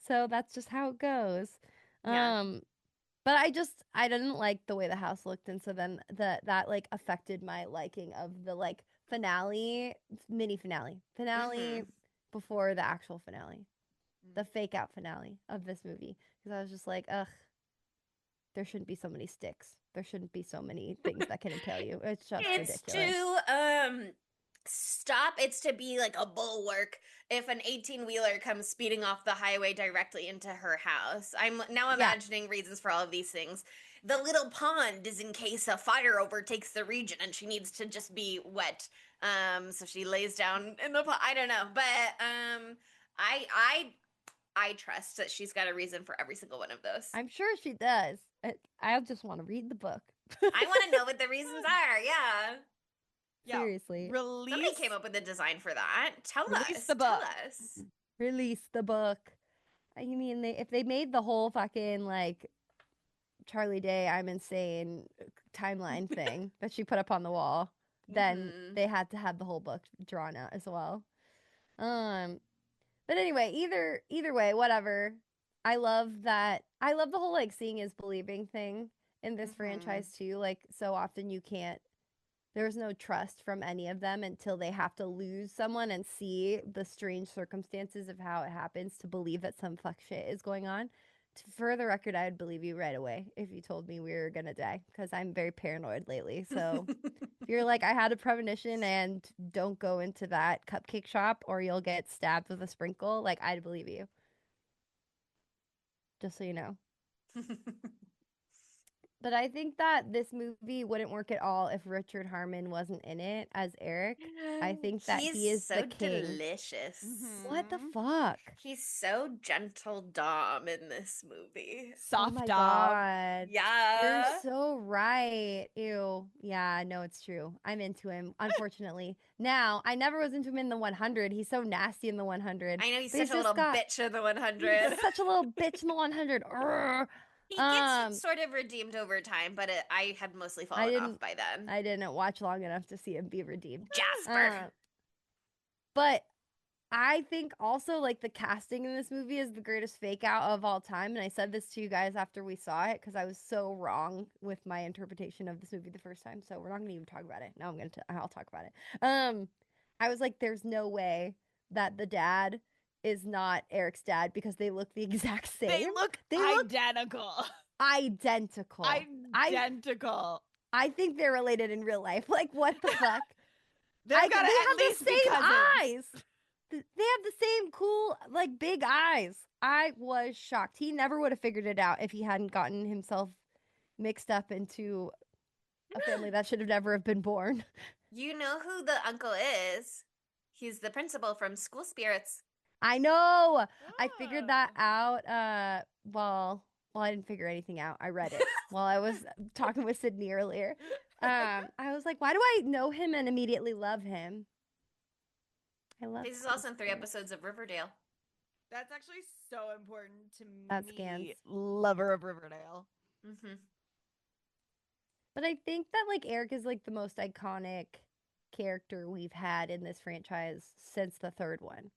So that's just how it goes. Yeah. But I didn't like the way the house looked, and so then that like affected my liking of the like mini finale Mhm. before the actual finale, the Mm. fake out finale of this movie, because I was just like, ugh, there shouldn't be so many sticks. There shouldn't be so many things that can impale you. It's just It's ridiculous. to stop. It's to be like a bulwark if an 18-wheeler comes speeding off the highway directly into her house. I'm now Yeah, imagining reasons for all of these things. The little pond is in case a fire overtakes the region and she needs to just be wet. So she lays down in the pond. I don't know, but I I I trust that she's got a reason for every single one of those. I'm sure she does. I just want to read the book. I want to know what the reasons are. Yeah. Yeah. Seriously. Somebody Release came up with a design for that. Tell release us. the Tell book. us. Release the book. I mean, if they made the whole fucking like Charlie Day, I'm insane timeline thing that she put up on the wall, then Mhm. they had to have the whole book drawn out as well. Um, but anyway, either way, whatever. I love that. I love the whole like seeing is believing thing in this Mhm. franchise too. Like so often you can't. There's no trust from any of them until they have to lose someone and see the strange circumstances of how it happens to believe that some fuck shit is going on. For the record, I would believe you right away if you told me we were gonna die because I'm very paranoid lately. So if you're like, I had a premonition and don't go into that cupcake shop or you'll get stabbed with a sprinkle, like I'd believe you. Just so you know. But I think that this movie wouldn't work at all if Richard Harmon wasn't in it as Eric. I think that He's he is the so king. delicious. What the Mhm. fuck? He's so gentle Dom in this movie. Oh Soft my dog. god. You're Yeah. so right. Ew. Yeah, no, it's true. I'm into him, unfortunately. Now, I never was into him in the 100. He's so nasty in the 100. I know he's But such he's a just little got bitch in the he's 100. such a little bitch in the 100. Urgh. He gets Um, sort of redeemed over time, but I had mostly I fallen off didn't by then. I didn't watch long enough to see him be redeemed. Jasper. Uh, but I think also like the casting in this movie is the greatest fake out of all time. And I said this to you guys after we saw it because I was so wrong with my interpretation of this movie the first time. So we're not gonna even talk about it. Now I'll talk about it. I was like, there's no way that the dad is not Eric's dad because they look the exact same. They look identical. Identical. Identical. I think they're related in real life. Like what the fuck? They've got to They at have least the be same cousins. eyes. They have the same cool, like big eyes. I was shocked. He never would have figured it out if he hadn't gotten himself mixed up into a family that should have never have been born. You know who the uncle is? He's the principal from School Spirits. I know. I figured that Oh. out. Well, I didn't figure anything out. I read it while I was talking with Sydney earlier. I was like, why do I know him and immediately love him? I love This is School also in 3 Spirits. episodes of Riverdale. That's actually so important to That me, scans. lover of Riverdale. Mm-hmm. But I think that like Eric is like the most iconic character we've had in this franchise since the third one.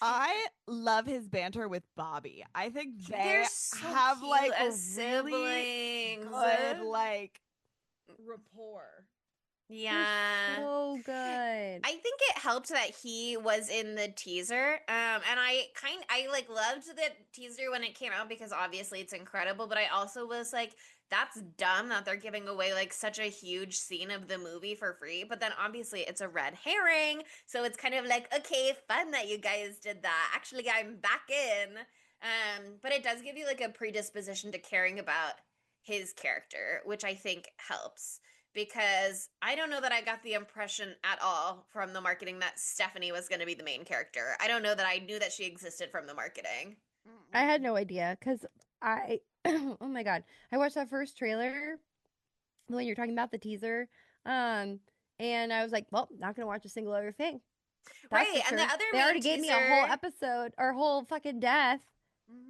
I love his banter with Bobby. I think they They're so have cute like a as really siblings. good like rapport. Yeah. So good. I think it helped that he was in the teaser. And I like loved the teaser when it came out because obviously it's incredible, but I also was like, that's dumb that they're giving away like such a huge scene of the movie for free. But then obviously it's a red herring. So it's kind of like, okay, fun that you guys did that. Actually, I'm back in. But it does give you like a predisposition to caring about his character, which I think helps because I don't know that I got the impression at all from the marketing that Stephanie was going to be the main character. I don't know that I knew that she existed from the marketing. I had no idea because I, oh my God, I watched that first trailer, the one you're talking about, the teaser. And I was like, well, not gonna watch a single other thing. That's Right, for and sure. the other They main already gave me a whole teaser, episode or whole fucking death.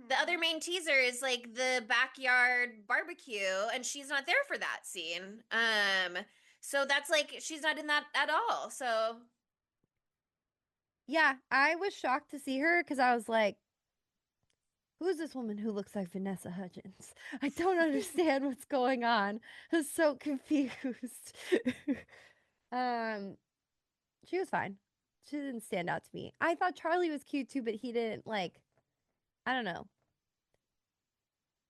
the other main teaser is like the backyard barbecue, and she's not there for that scene. So that's like she's not in that at all. So Yeah, I was shocked to see her because I was like, who is this woman who looks like Vanessa Hudgens? I don't understand what's going on. I was so confused. um, she was fine. She didn't stand out to me. I thought Charlie was cute too, but he didn't like. I don't know.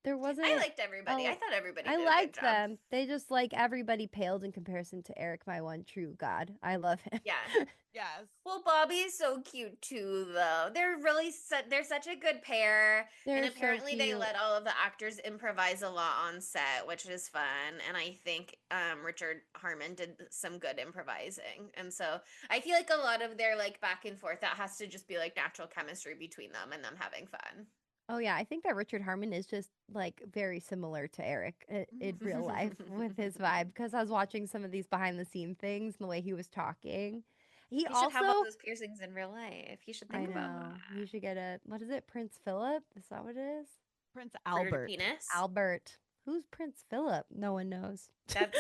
There wasn't. I liked everybody. I Oh, thought everybody I did a good liked job. them. They just like everybody paled in comparison to Eric, my one true god. I love him. Yeah. Yes. Well, Bobby's so cute too, though. They're really they're such a good pair, and They're so apparently they cute. let all of the actors improvise a lot on set, which is fun. And I think Richard Harmon did some good improvising, and so I feel like a lot of their like back and forth that has to just be like natural chemistry between them and them having fun. Oh yeah, I think that Richard Harmon is just like very similar to Eric in real life with his vibe because I was watching some of these behind the scene things and the way he was talking. He He should have all also, those piercings in real life. You should I think about know, you that. should get a, what is it, Prince Philip? Is that what it is? Prince For your Albert. penis. Albert. Who's Prince Philip? No one knows. That's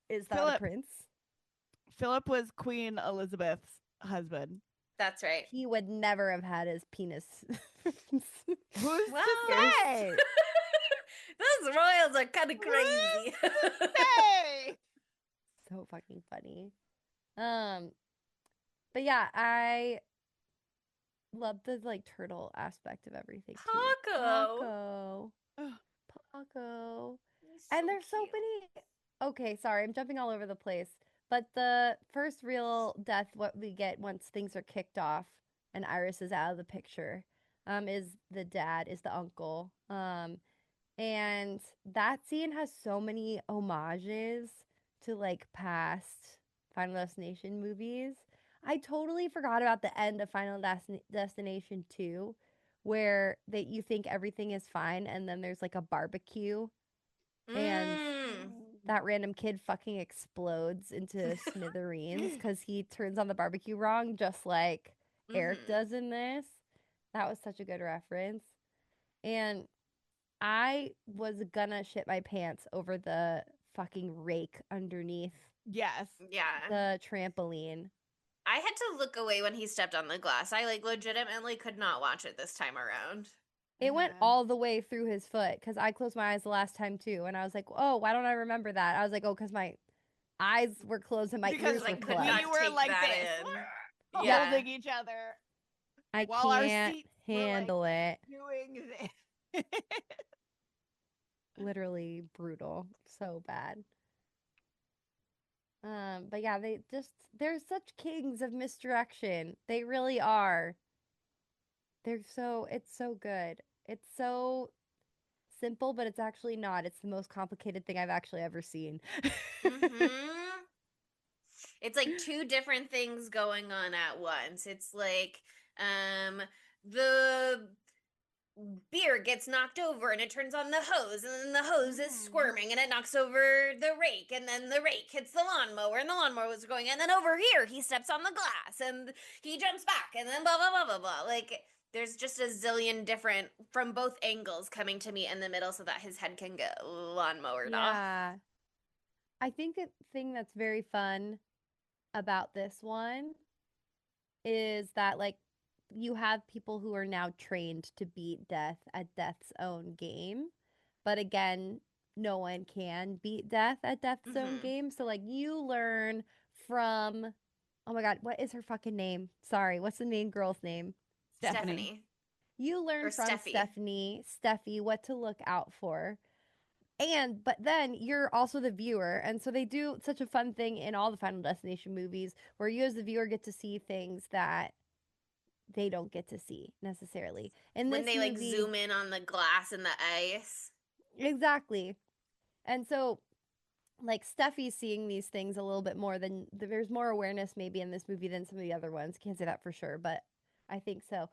Is that a Philip. prince? Philip was Queen Elizabeth's husband. that's right. He would never have had his penis. Who's Well, to say? those royals are kind of crazy. Hey! So fucking funny. But yeah, I love the like turtle aspect of everything too. Paco. Paco. Ugh. Paco. He's And there's so cute. many. Okay, sorry, I'm jumping all over the place. But the first real death, what we get once things are kicked off and Iris is out of the picture, is the dad, is the uncle. And that scene has so many homages to like past Final Destination movies. I totally forgot about the end of Destination 2 where that you think everything is fine and then there's like a barbecue and Mm. that random kid fucking explodes into smithereens cuz he turns on the barbecue wrong just like Eric Mhm. does in this. That was such a good reference. And I was gonna shit my pants over the fucking rake underneath Yes. Yeah. the trampoline. I had to look away when he stepped on the glass. I like legitimately could not watch it this time around. It went Mhm. all the way through his foot because I closed my eyes the last time too, and I was like, "Oh, why don't I remember that?" I was like, "Oh, because my eyes were closed and my Because ears I were could we closed. not were take like that this. in. Yep. Holding each other I while our can't seats were like handle it." doing this. Literally brutal, so bad. But yeah, they're such kings of misdirection. They really are. It's so good. It's so simple, but it's actually not. It's the most complicated thing I've actually ever seen. Mhm. It's like two different things going on at once. It's like the beer gets knocked over and it turns on the hose and then the hose is squirming and it knocks over the rake and then the rake hits the lawnmower and the lawnmower was going and then over here he steps on the glass and he jumps back and then blah blah blah blah blah. Like there's just a zillion different from both angles coming to me in the middle so that his head can get lawnmowered off. Yeah. I think the thing that's very fun about this one is that like you have people who are now trained to beat death at death's own game. But again, no one can beat death at death's own Mhm. game. So like you learn from, oh my god, what is her fucking name? Sorry, what's the main girl's name? Stephanie. You learn Or from Steffi. Steffi what to look out for. And but then you're also the viewer, and so they do such a fun thing in all the Final Destination movies where you as the viewer get to see things that they don't get to see necessarily. In When this they like movie, zoom in on the glass and the ice. exactly. And so like Steffi's seeing these things a little bit more than there's more awareness maybe in this movie than some of the other ones. Can't say that for sure, but I think so.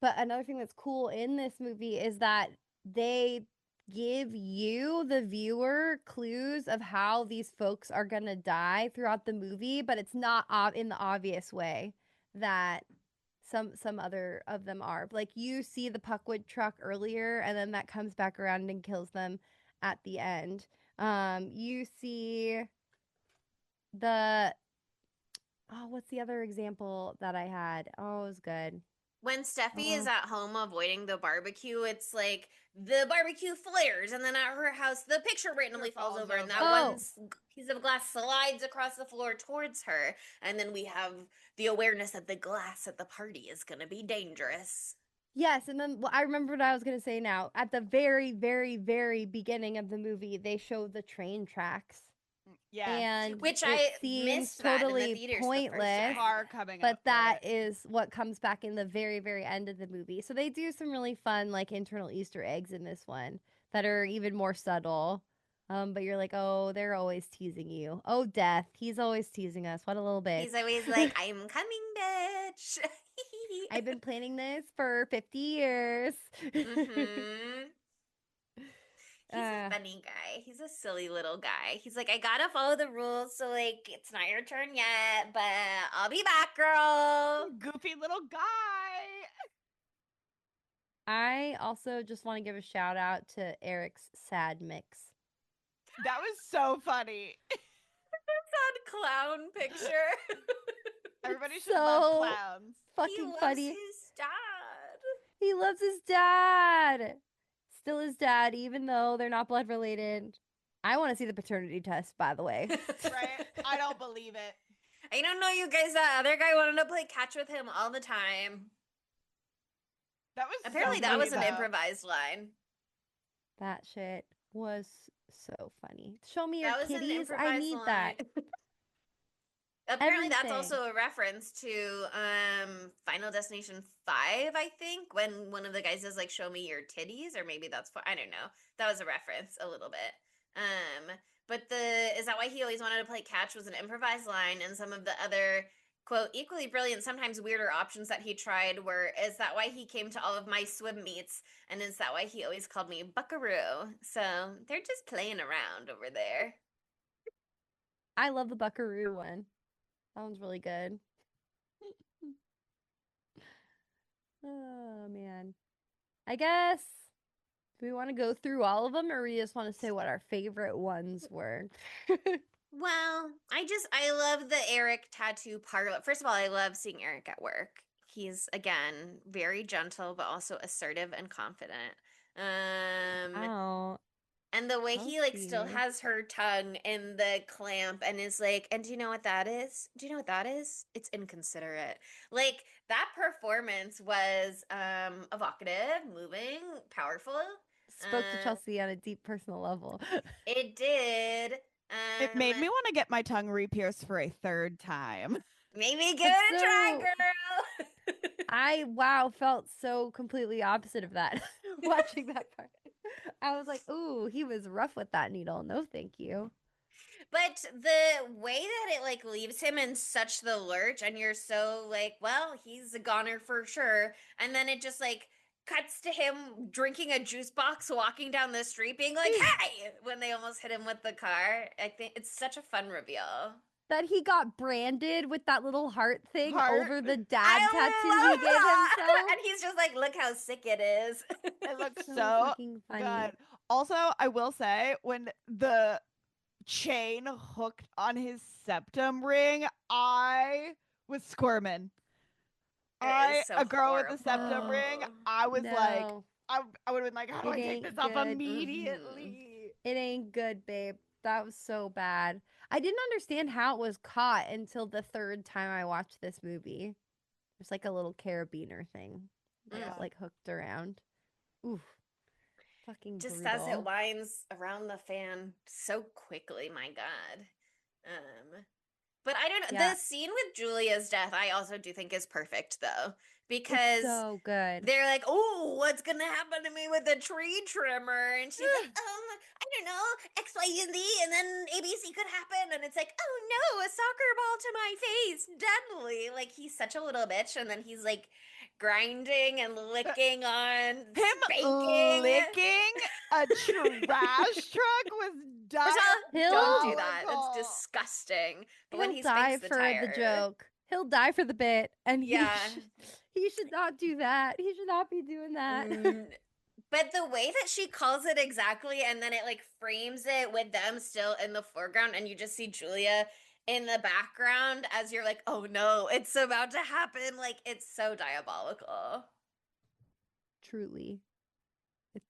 But another thing that's cool in this movie is that they give you, the viewer, clues of how these folks are going to die throughout the movie, but it's not in the obvious way that some other of them are. Like you see the Puckwood truck earlier and then that comes back around and kills them at the end. You see the Oh, what's the other example that I had? Oh, it was good. When Steffi is Oh. at home avoiding the barbecue, it's like the barbecue flares, and then at her house, the picture randomly falls over, and that Oh. piece of glass slides across the floor towards her. And then we have the awareness that the glass at the party is going to be dangerous. Yes, and then I remember what I was going to say now. At the very, very, very beginning of the movie, they show the train tracks. Yeah. And Which it I seems missed that in the totally theaters the first pointless, time. Car coming but up. that is what comes back in the very, very end of the movie. So they do some really fun, like, internal Easter eggs in this one that are even more subtle. But you're like, oh, they're always teasing you. Oh, Death, he's always teasing us. What a little bitch. He's always like, I'm coming, bitch. I've been planning this for 50 years. Mm-hmm. He's a funny guy. He's a silly little guy. He's like, I gotta follow the rules, so like it's not your turn yet, but I'll be back, girl. Goofy little guy. I also just want to give a shout out to Eric's sad mix. That was so funny. Sad clown picture. Everybody should So love clowns. He Fucking loves funny. his dad. He loves his dad. Still his dad, even though they're not blood related. I want to see the paternity test, by the way. Right? I don't believe it. I don't know, you guys. That other guy wanted to play catch with him all the time. That was Apparently, so that funny, was an though. improvised line. That shit was so funny. Show me your That was an kitties. I improvised need line. that. Apparently, that's Everything. also a reference to Final Destination 5, I think, when one of the guys says like, "Show me your titties," or maybe that's I don't know. That was a reference a little bit. But is that why he always wanted to play catch was an improvised line, and some of the other quote equally brilliant, sometimes weirder options that he tried were, "Is that why he came to all of my swim meets?" And "Is that why he always called me Buckaroo?" So they're just playing around over there. I love the Buckaroo one. That one's really good. Oh, man. I guess, do we want to go through all of them, or we just want to say what our favorite ones were? Well, I love the Eric tattoo parlor. First of all, I love seeing Eric at work. He's again very gentle but also assertive and confident. Oh, And the way so he like still cute. has her tongue in the clamp and is like, "And do you know what that is? Do you know what that is? It's inconsiderate." Like that performance was evocative, moving, powerful. Spoke to Uh, Chelsea on a deep personal level. it did. It made me want to get my tongue re-pierced for a third time. Maybe give That's it a try, so- girl. I felt so completely opposite of that watching that part. I was like, ooh, he was rough with that needle. No, thank you. But the way that it like leaves him in such the lurch, and you're so like, well, he's a goner for sure. And then it just like cuts to him drinking a juice box, walking down the street, being like, "Hey!" when they almost hit him with the car. I think it's such a fun reveal. That he got branded with that little heart thing Heart? over the dad I tattoo love he gave that! himself. And he's just like, "Look how sick it is." It looks So so fucking funny. good. Also, I will say when the chain hooked on his septum ring, I was squirming. It is so A girl with a septum horrible. ring, I was like, No, I would have been like, how do It I take ain't this off good. immediately? it ain't good, babe. That was so bad. I didn't understand how it was caught until the third time I watched this movie. There's like a little carabiner thing that Yeah. got like hooked around. Oof. Fucking Just brutal. as it winds around the fan so quickly, my God. But I don't know. Yeah. The scene with Julia's death, I also do think is perfect though, It's because so good. they're like, "Oh, what's gonna happen to me with the tree trimmer?" And she's like, I don't know, X, Y, and Z, and then ABC could happen, and it's like, "Oh no, a soccer ball to my face, deadly!" Like he's such a little bitch, and then he's like grinding and licking on Him spanking. licking a trash truck was First of all, don't do that. diabolical. That's disgusting. But when He'll he die spanks the for tire, the joke. He'll die for the bit, and Yeah. he should not do that. He should not be doing that. But the way that she calls it exactly, and then it like frames it with them still in the foreground, and you just see Julia in the background as you're like, oh no, it's about to happen. Like, it's so diabolical. Truly. It's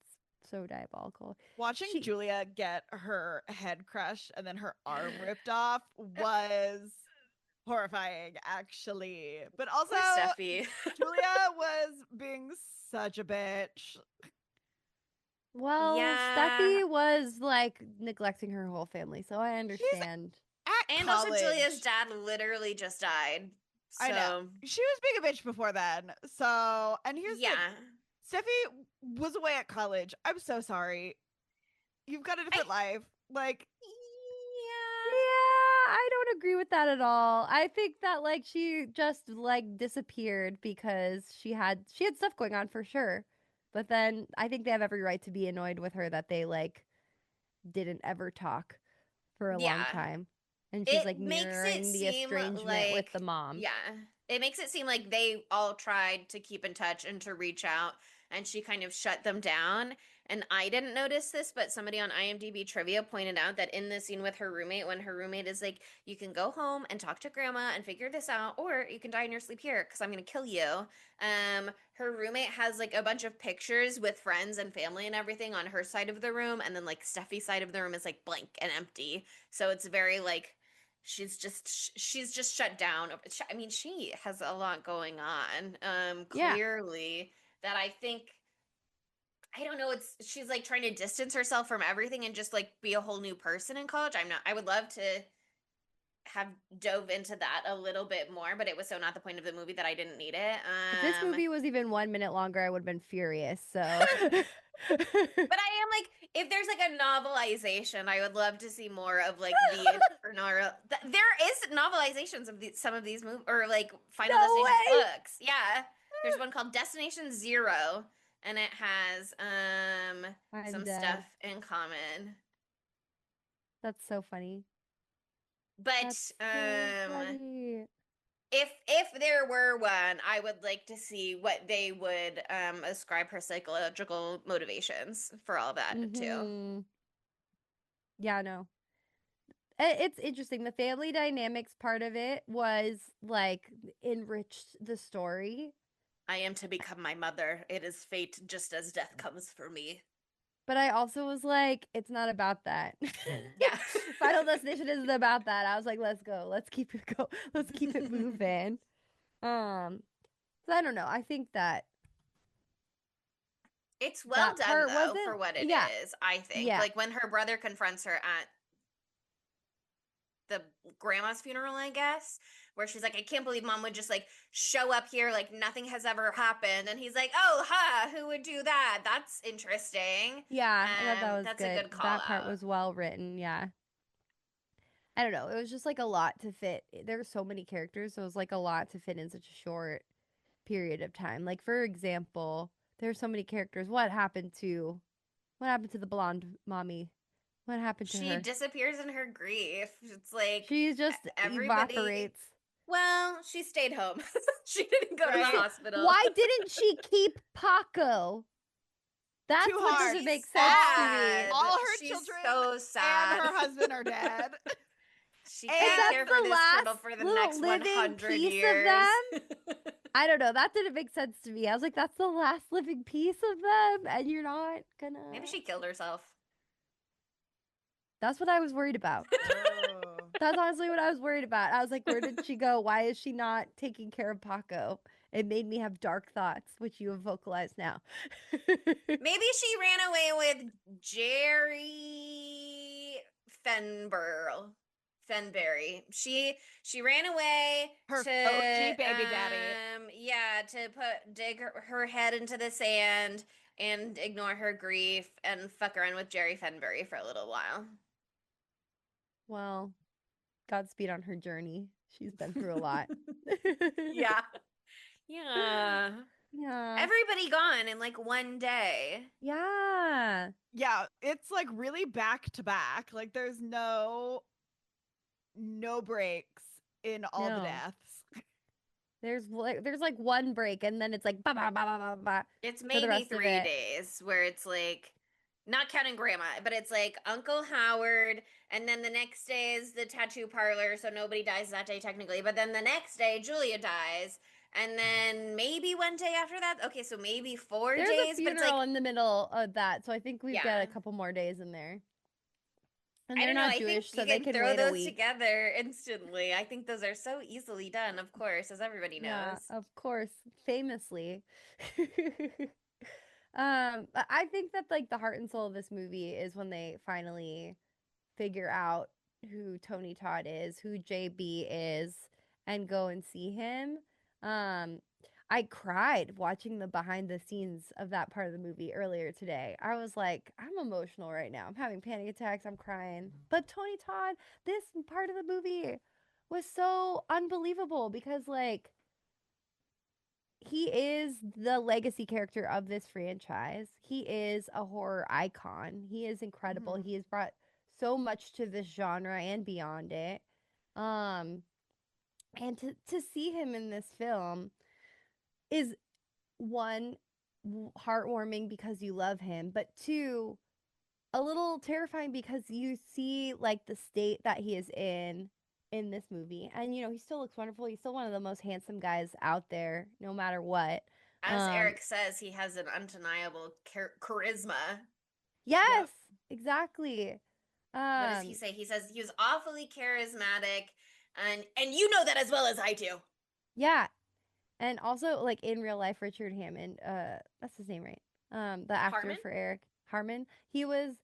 so diabolical. Watching She Julia get her head crushed and then her arm ripped off was horrifying, actually. But also, Poor Steffi. Julia was being such a bitch. Well, Yeah. Steffi was like neglecting her whole family, so I She's understand. at And college. also, Julia's dad literally just died. I know. So, She was being a bitch before then. So, and here's the thing. yeah. Steffi was away at college. I'm so sorry. You've got a different life. Like, Yeah, I don't agree with that at all. I think that like she just like disappeared because she had stuff going on for sure. But then I think they have every right to be annoyed with her that they like didn't ever talk for a long Yeah. time. And she's It like makes it mirroring the seem estrangement with like, the mom. yeah, it makes it seem like they all tried to keep in touch and to reach out, and she kind of shut them down. And I didn't notice this, but somebody on IMDb trivia pointed out that in the scene with her roommate, when her roommate is like, you can go home and talk to grandma and figure this out, or you can die in your sleep here because I'm going to kill you. Her roommate has like a bunch of pictures with friends and family and everything on her side of the room, and then like Steffi's side of the room is like blank and empty. So it's very like she's just shut down. I mean, she has a lot going on. Yeah. Clearly that I think I don't know, she's like trying to distance herself from everything and just like be a whole new person in college. I would love to have dove into that a little bit more, but it was so not the point of the movie that I didn't need it. If this movie was even 1 minute longer, I would have been furious. So But I am like, if there's like a novelization, I would love to see more of like the entrepreneurial. There is novelizations of some of these movies or like Final No Destination way! books. Yeah, there's one called Destination Zero, and it has I'm some dead. stuff in common. That's so funny. But That's so funny. if there were one, I would like to see what they would ascribe her psychological motivations for all of that too. Mhm. Yeah, no. It's interesting. The family dynamics part of it was like enriched the story. I am to become my mother. It is fate just as death comes for me. But I also was like, it's not about that. Yeah. Final Destination isn't about that. I was like, let's go. Let's keep it go. Let's keep it moving. So I don't know. I think that It's well that done part though for wasn't. what it Yeah. is, I think. Yeah. Like when her brother confronts her at the grandma's funeral, I guess, where she's like, I can't believe mom would just like show up here like nothing has ever happened. And he's like, oh, who would do that? That's interesting. Yeah. I thought that was That's good. a good call That part out. was well written. Yeah. I don't know. It was just like a lot to fit. There were so many characters, so it was like a lot to fit in such a short period of time. Like for example, there's so many characters. What happened to the blonde mommy? What happened to She her? disappears in her grief. It's like She just everybody. evaporates. Well, she stayed home. She didn't go to the Right. hospital. Why didn't she keep Paco? That's Too what hard. doesn't make sense Sad. to me. All her She's children so sad. and her husband are dead. She And can't that's care the for this turtle last for the little next living 100 piece of years. them? I don't know. That didn't make sense to me. I was like, that's the last living piece of them, and you're not gonna. Maybe she killed herself. That's what I was worried about. Oh. That's honestly what I was worried about. I was like, where did she go? Why is she not taking care of Paco? It made me have dark thoughts, which you have vocalized now. Maybe she ran away with Jerry Fenberry. She ran away Her to OG baby daddy. Yeah, to dig her head into the sand and ignore her grief and fuck around with Jerry Fenberry for a little while. Well, Godspeed on her journey. She's been through a lot. Yeah. Yeah. Yeah. Everybody gone in like one day. Yeah. Yeah, it's like really back to back. Like there's no breaks in all the No. deaths. There's like one break and then it's like ba ba ba ba ba ba. It's the maybe rest of 3 it. days where it's like not counting grandma, but it's like Uncle Howard And then the next day is the tattoo parlor, so nobody dies that day technically. But then the next day, Julia dies. And then maybe one day after that. Okay, so maybe 4 There's a days, but it's funeral like, in the middle of that, so I think we've got yeah. a couple more days in there. And I they're don't know. not I think Jewish, you so they can can throw wait a those week. together instantly. I think those are so easily done, of course, as everybody Yeah, knows. of course, famously. But I think that like the heart and soul of this movie is when they finally figure out who Tony Todd is, who JB is, and go and see him. Um, I cried watching the behind the scenes of that part of the movie earlier today. I was like, I'm emotional right now. I'm having panic attacks. I'm crying. But Tony Todd, this part of the movie was so unbelievable because like he is the legacy character of this franchise. He is a horror icon. He is incredible. He has brought so much to this genre and beyond it. Um and to see him in this film is one heartwarming because you love him, but two a little terrifying because you see like the state that he is in this movie. And you know, he still looks wonderful. He's still one of the most handsome guys out there no matter what. As Um Eric says, he has an undeniable charisma. yes, exactly. What does he Um say? He says he was awfully charismatic, and you know that as well as I do. yeah, and also like in real life Richard Hammond, that's his name, right? The actor Harmon? for Eric Harmon, he was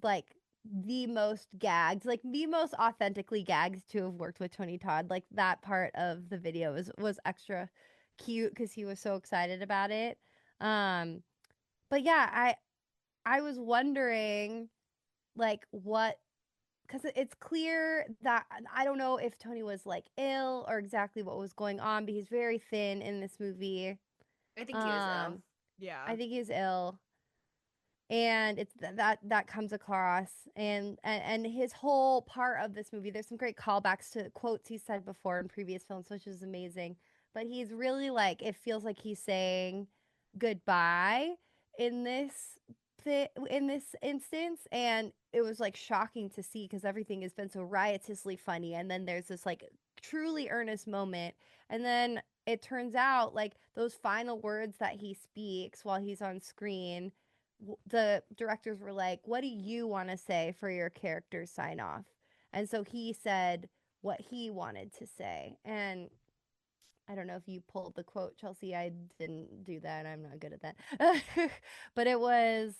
like the most gagged, like the most authentically gagged to have worked with Tony Todd. Like that part of the video was extra cute because he was so excited about it. Um, but yeah, I was wondering like what because it's clear that I don't know if Tony was like ill or exactly what was going on, but he's very thin in this movie. I think he was ill. Um, Yeah. I think he's ill, and it's that comes across, and his whole part of this movie. There's some great callbacks to quotes he said before in previous films, which is amazing. But he's really like it feels like he's saying goodbye in in this instance, and it was like shocking to see because everything has been so riotously funny, and then there's this like truly earnest moment, and then it turns out like those final words that he speaks while he's on screen, the directors were like, what do you want to say for your character sign off? And so he said what he wanted to say. And I don't know if you pulled the quote, Chelsea. I didn't do that. I'm not good at that. But it was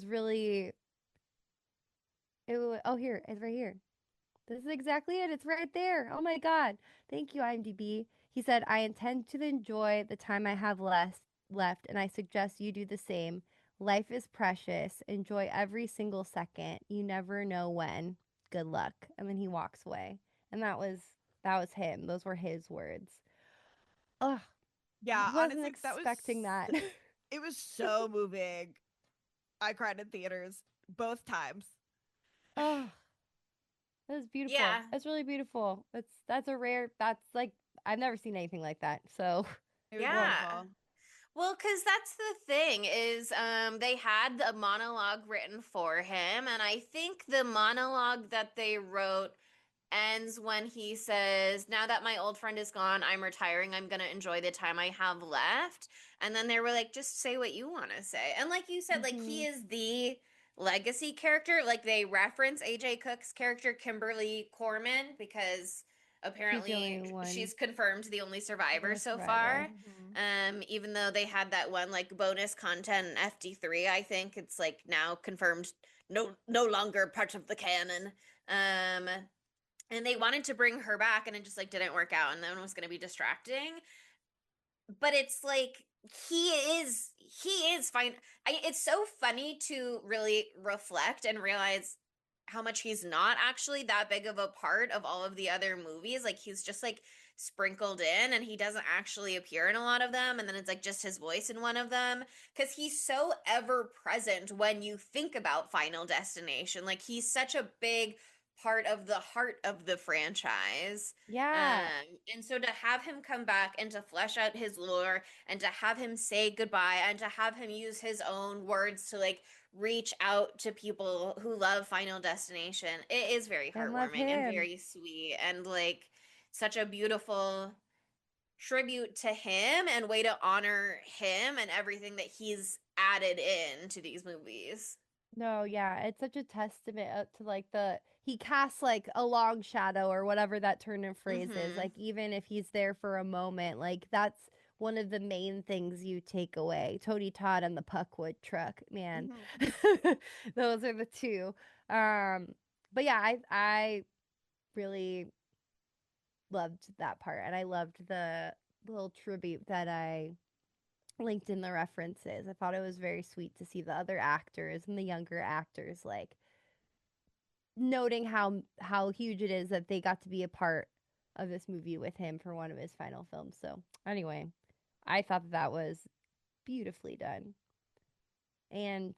really oh, here, it's right here. This is exactly it. It's right there. Oh my God. Thank you, IMDb. He said, I intend to enjoy the time I have left, and I suggest you do the same. Life is precious. Enjoy every single second. You never know when. Good luck. And then he walks away. And that was him. Those were his words. Ugh, Yeah, wasn't honestly, expecting that. it was so moving. I cried in theaters both times. Oh, it was beautiful. Yeah. It's really beautiful. That's a rare. That's like I've never seen anything like that. So It was Yeah. beautiful. Well, because that's the thing is they had a monologue written for him, and I think the monologue that they wrote ends when he says, now that my old friend is gone, I'm retiring. I'm going to enjoy the time I have left. And then they were like, just say what you want to say. And like you said, like he is the legacy character. Like they reference AJ Cook's character, Kimberly Corman, because she's the only apparently one. she's confirmed the only survivor Only so survivor. far. Even though they had that one like bonus content in FD3, I think it's like now confirmed no longer part of the canon. Um and they wanted to bring her back and it just like didn't work out and then it was going to be distracting, but it's like he is fine. It's so funny to really reflect and realize how much he's not actually that big of a part of all of the other movies. Like he's just like sprinkled in and he doesn't actually appear in a lot of them, and then it's like just his voice in one of them because he's so ever present when you think about Final Destination. Like he's such a big part of the heart of the franchise. Yeah. And so to have him come back and to flesh out his lore and to have him say goodbye and to have him use his own words to like reach out to people who love Final Destination. It is very And love heartwarming and him. very sweet and like such a beautiful tribute to him and way to honor him and everything that he's added in to these movies. No, yeah, it's such a testament to like he casts like a long shadow or whatever that turn of phrase is. Mhm. Like even if he's there for a moment, like that's one of the main things you take away. Tony Todd and the Puckwood truck, man. Those are the two. But yeah, I really loved that part, and I loved the little tribute that I linked in the references. I thought it was very sweet to see the other actors and the younger actors like noting how huge it is that they got to be a part of this movie with him for one of his final films. So, anyway, I thought that was beautifully done. And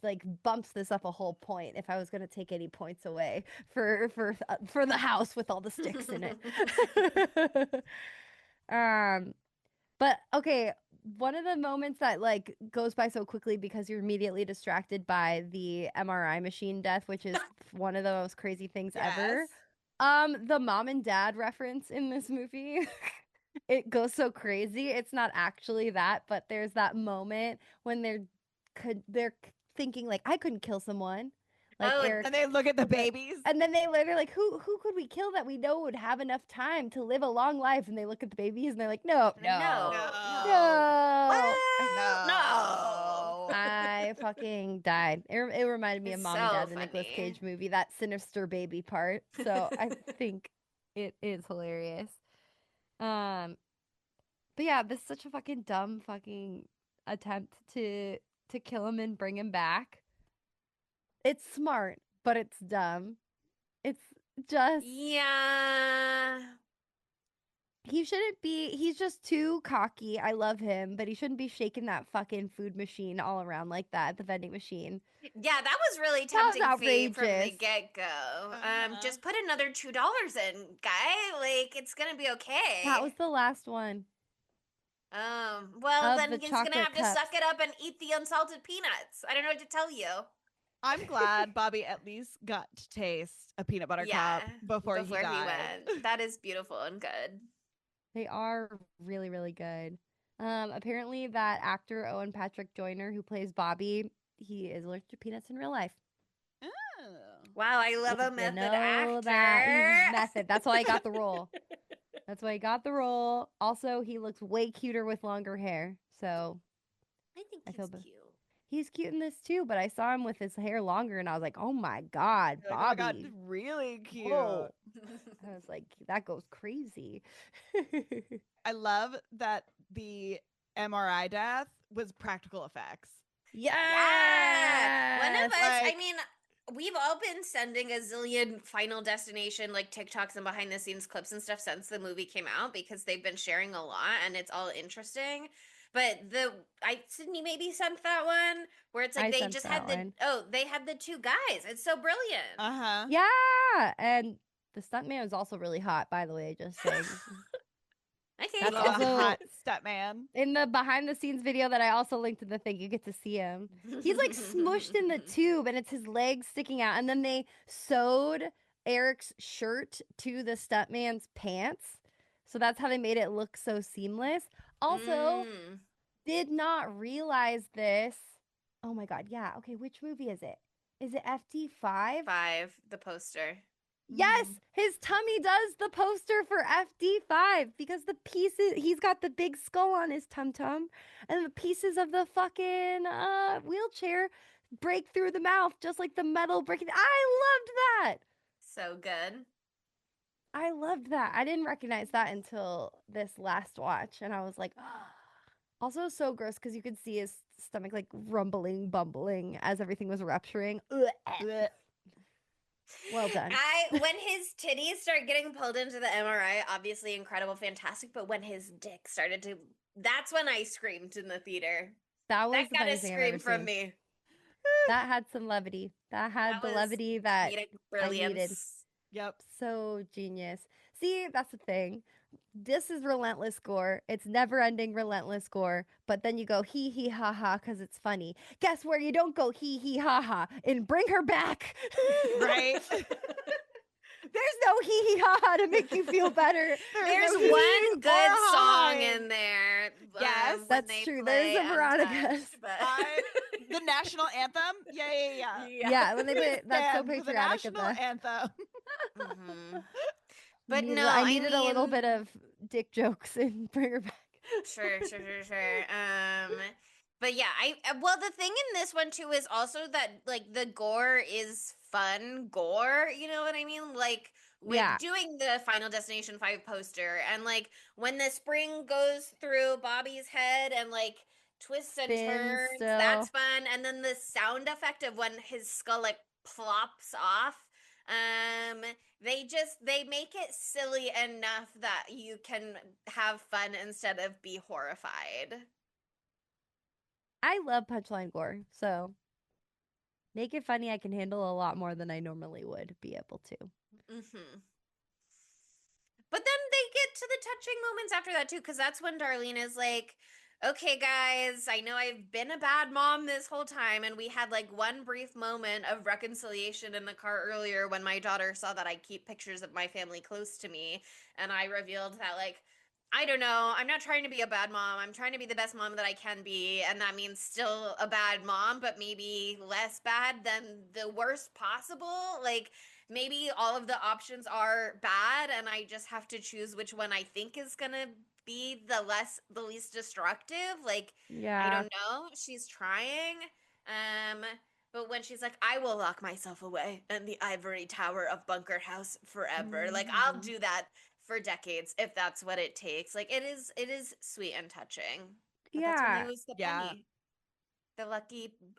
like bumps this up a whole point if I was going to take any points away for the house with all the sticks in it. But okay, one of the moments that like goes by so quickly because you're immediately distracted by the MRI machine death, which is one of the most crazy things ever. The mom and dad reference in this movie. It goes so crazy. It's not actually that, but there's that moment when they're thinking like I couldn't kill someone. Like Oh, Eric, And they look at the babies. and then they later like who could we kill that we know would have enough time to live a long life? And they look at the babies and they're like, no. What? No. I fucking died. It reminded me of It's Mom and so Dad, the Nicolas funny. Cage movie, that sinister baby part. So I think it is hilarious. But yeah, this is such a fucking dumb fucking attempt to kill him and bring him back. It's smart, but it's dumb. It's just Yeah. he shouldn't be. He's just too cocky. I love him, but he shouldn't be shaking that fucking food machine all around like that, the vending machine. Yeah, that was really That was tempting fate from the outrageous. get-go. Just put another $2 in, guy. Like, it's gonna be okay. That was the last one. Well, Of then the he's gonna chocolate have to cups. suck it up and eat the unsalted peanuts. I don't know what to tell you. I'm glad Bobby at least got to taste a peanut butter cup before he died. went. That is beautiful and good. They are really, really good. Apparently that actor Owen Patrick Joyner who plays Bobby, he is allergic to peanuts in real life. Oh. Wow, I love a You method know actor. that he's method. That's why he got the role. That's why he got the role. Also, he looks way cuter with longer hair. So I think I he's feel cute. he's cute in this too, but I saw him with his hair longer and I was like, oh my God, You're like, Bobby. oh my God, really cute. Whoa. I was like, that goes crazy. I love that the MRI death was practical effects. Yeah. One of us, I Like- mean, we've all been sending a zillion Final Destination like TikToks and behind the scenes clips and stuff since the movie came out because they've been sharing a lot and it's all interesting. But Sydney maybe sent that one where it's like they just had they had the two guys. It's so brilliant. Uh-huh. Yeah. And the stuntman was also really hot, by the way, just saying. Okay. That's Love a also hot stepman. in the behind the scenes video that I also linked in the thing, you get to see him. He's like smushed in the tube and it's his legs sticking out. And then they sewed Eric's shirt to the stuntman's pants. So that's how they made it look so seamless. Also, did not realize this. Oh my God. Yeah. Okay. Which movie is it? Is it FD5? 5, the poster. Yes, his tummy does the poster for FD5 because the pieces, he's got the big skull on his tum tum, and the pieces of the fucking wheelchair break through the mouth just like the metal breaking. I loved that. So good. I loved that. I didn't recognize that until this last watch, and I was like, also so gross because you could see his stomach like rumbling, bumbling as everything was rupturing. Well done. When his titties start getting pulled into the MRI, obviously incredible, fantastic. But when his dick started to, that's when I screamed in the theater. That was That got a scream from me. That had some levity. That had the levity that comedic brilliance. Yep. So genius. See, that's the thing. This is relentless gore. It's never ending relentless gore. But then you go hee hee ha ha because it's funny. Guess where you don't go hee hee ha ha? And bring her back. Right. There's no hee hee ha ha to make you feel better. There's no hee hee one or good song hi. in there. Yes. when That's they true. play There's a Veronica's. Untouched, but The national anthem. Yeah. Yeah, when they play, that's so Stand for the patriotic of national them. anthem. Mhm. But Needed- no, I I needed a little mean, bit of dick jokes and bring her back. sure. But yeah, well, the thing in this one too is also that like the gore is fun gore. You know what I mean? Like with Yeah. doing the Final Destination 5 poster and like when the spring goes through Bobby's head and like twists and Spins turns, still. that's fun. And then the sound effect of when his skull like plops off. They make it silly enough that you can have fun instead of be horrified. I love punchline gore, so make it funny. I can handle a lot more than I normally would be able to. Mm-hmm. But then they get to the touching moments after that too, because that's when Darlene is like, okay, guys, I know I've been a bad mom this whole time. And we had like one brief moment of reconciliation in the car earlier when my daughter saw that I keep pictures of my family close to me. And I revealed that, like, I don't know, I'm not trying to be a bad mom. I'm trying to be the best mom that I can be. And that means still a bad mom, but maybe less bad than the worst possible. Like, maybe all of the options are bad and I just have to choose which one I think is gonna be the least destructive. Like, I Yeah. don't know. She's trying. But when she's like, I will lock myself away in the ivory tower of Bunker House forever. Like, I'll do that for decades if that's what it takes. Like, it is sweet and touching. But that's when they Yeah. lose the Yeah. penny. The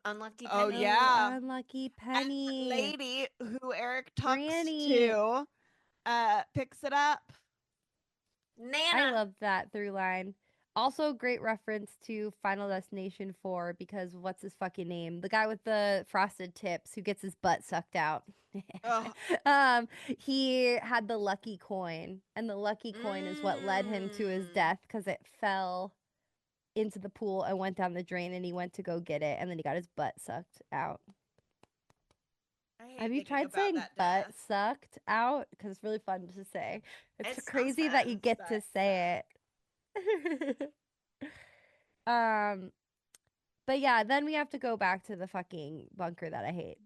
unlucky Oh, penny. yeah. Unlucky And penny. that lady who Eric talks Granny. to picks it up. Nana. I love that through line. Also, great reference to Final Destination 4 because what's his fucking name? The guy with the frosted tips who gets his butt sucked out. Ugh. He had the lucky coin, and the lucky coin is what led him to his death because it fell into the pool and went down the drain, and he went to go get it, and then he got his butt sucked out. I hate Have you thinking tried about saying that butt death. sucked out? Because it's really fun to say. It's It sounds crazy that you fun. get to Butt say it. But yeah, then we have to go back to the fucking bunker that I hate.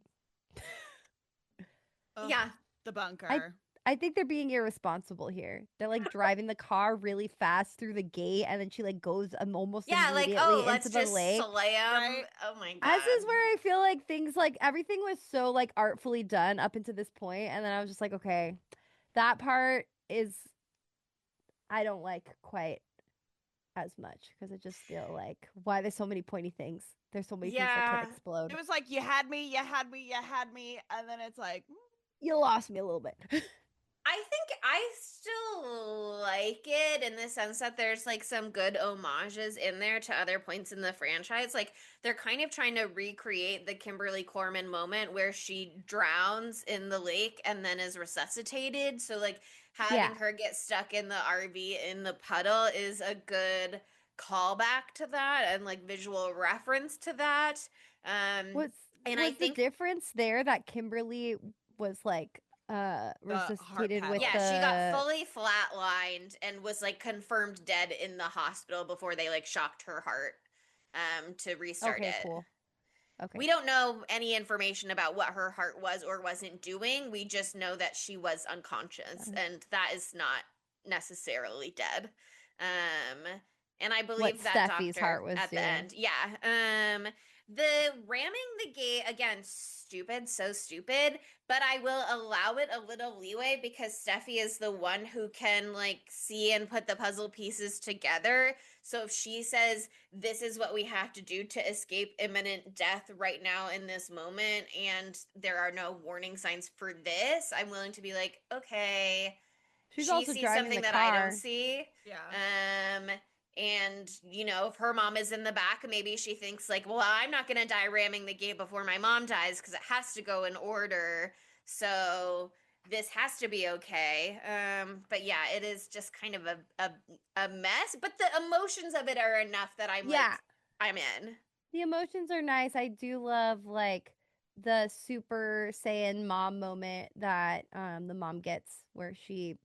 Ugh, Yeah. the bunker. I think they're being irresponsible here. They're like driving the car really fast through the gate, and then she like goes almost Yeah, like, immediately oh, into let's the just lake. slay 'em. Right. Oh my god. As is where I feel like things like everything was so like artfully done up until this point, and then I was just like, okay, that part is I don't like quite as much because I just feel like why there's so many pointy things. There's so many things that Yeah. can explode. It was like you had me, and then it's like You lost me a little bit. I think I still like it in the sense that there's like some good homages in there to other points in the franchise. Like they're kind of trying to recreate the Kimberly Corman moment where she drowns in the lake and then is resuscitated. So like having Yeah. her get stuck in the RV in the puddle is a good callback to that and like visual reference to that. Was And was I the think difference there that Kimberly was like heart resuscitated with paddle. yeah, she got the fully flatlined and was like confirmed dead in the hospital before they like shocked her heart to restart Okay, it. cool. Okay. We don't know any information about what her heart was or wasn't doing. We just know that she was unconscious and that is not necessarily dead. And I believe that Steffi's doctor heart was at the doing. end. Yeah. The ramming the gate again, stupid, so stupid, but I will allow it a little leeway because Steffi is the one who can like see and put the puzzle pieces together. So if she says this is what we have to do to escape imminent death right now in this moment and there are no warning signs for this, I'm willing to be like, okay, She's she also sees driving something the that car. I don't see. Yeah. And you know, if her mom is in the back, maybe she thinks like, well, I'm not gonna die ramming the gate before my mom dies because it has to go in order. So this has to be okay. But yeah, it is just kind of a mess. But the emotions of it are enough that I'm Yeah. like, I'm in. The emotions are nice. I do love like the Super Saiyan mom moment that the mom gets where she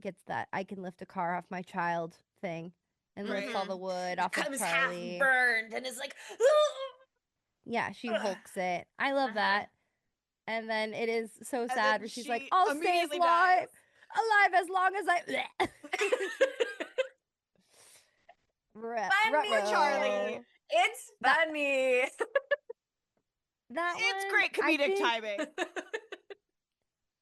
gets that I can lift a car off my child thing and lifts all the wood It off of comes half Charlie. burned and is like, Yeah, she hulks it. I love that. And then it is so And sad then where she's like, she I'll stay immediately alive dies. as long as I Funny, Charlie. It's That- funny. That It's one, great comedic timing.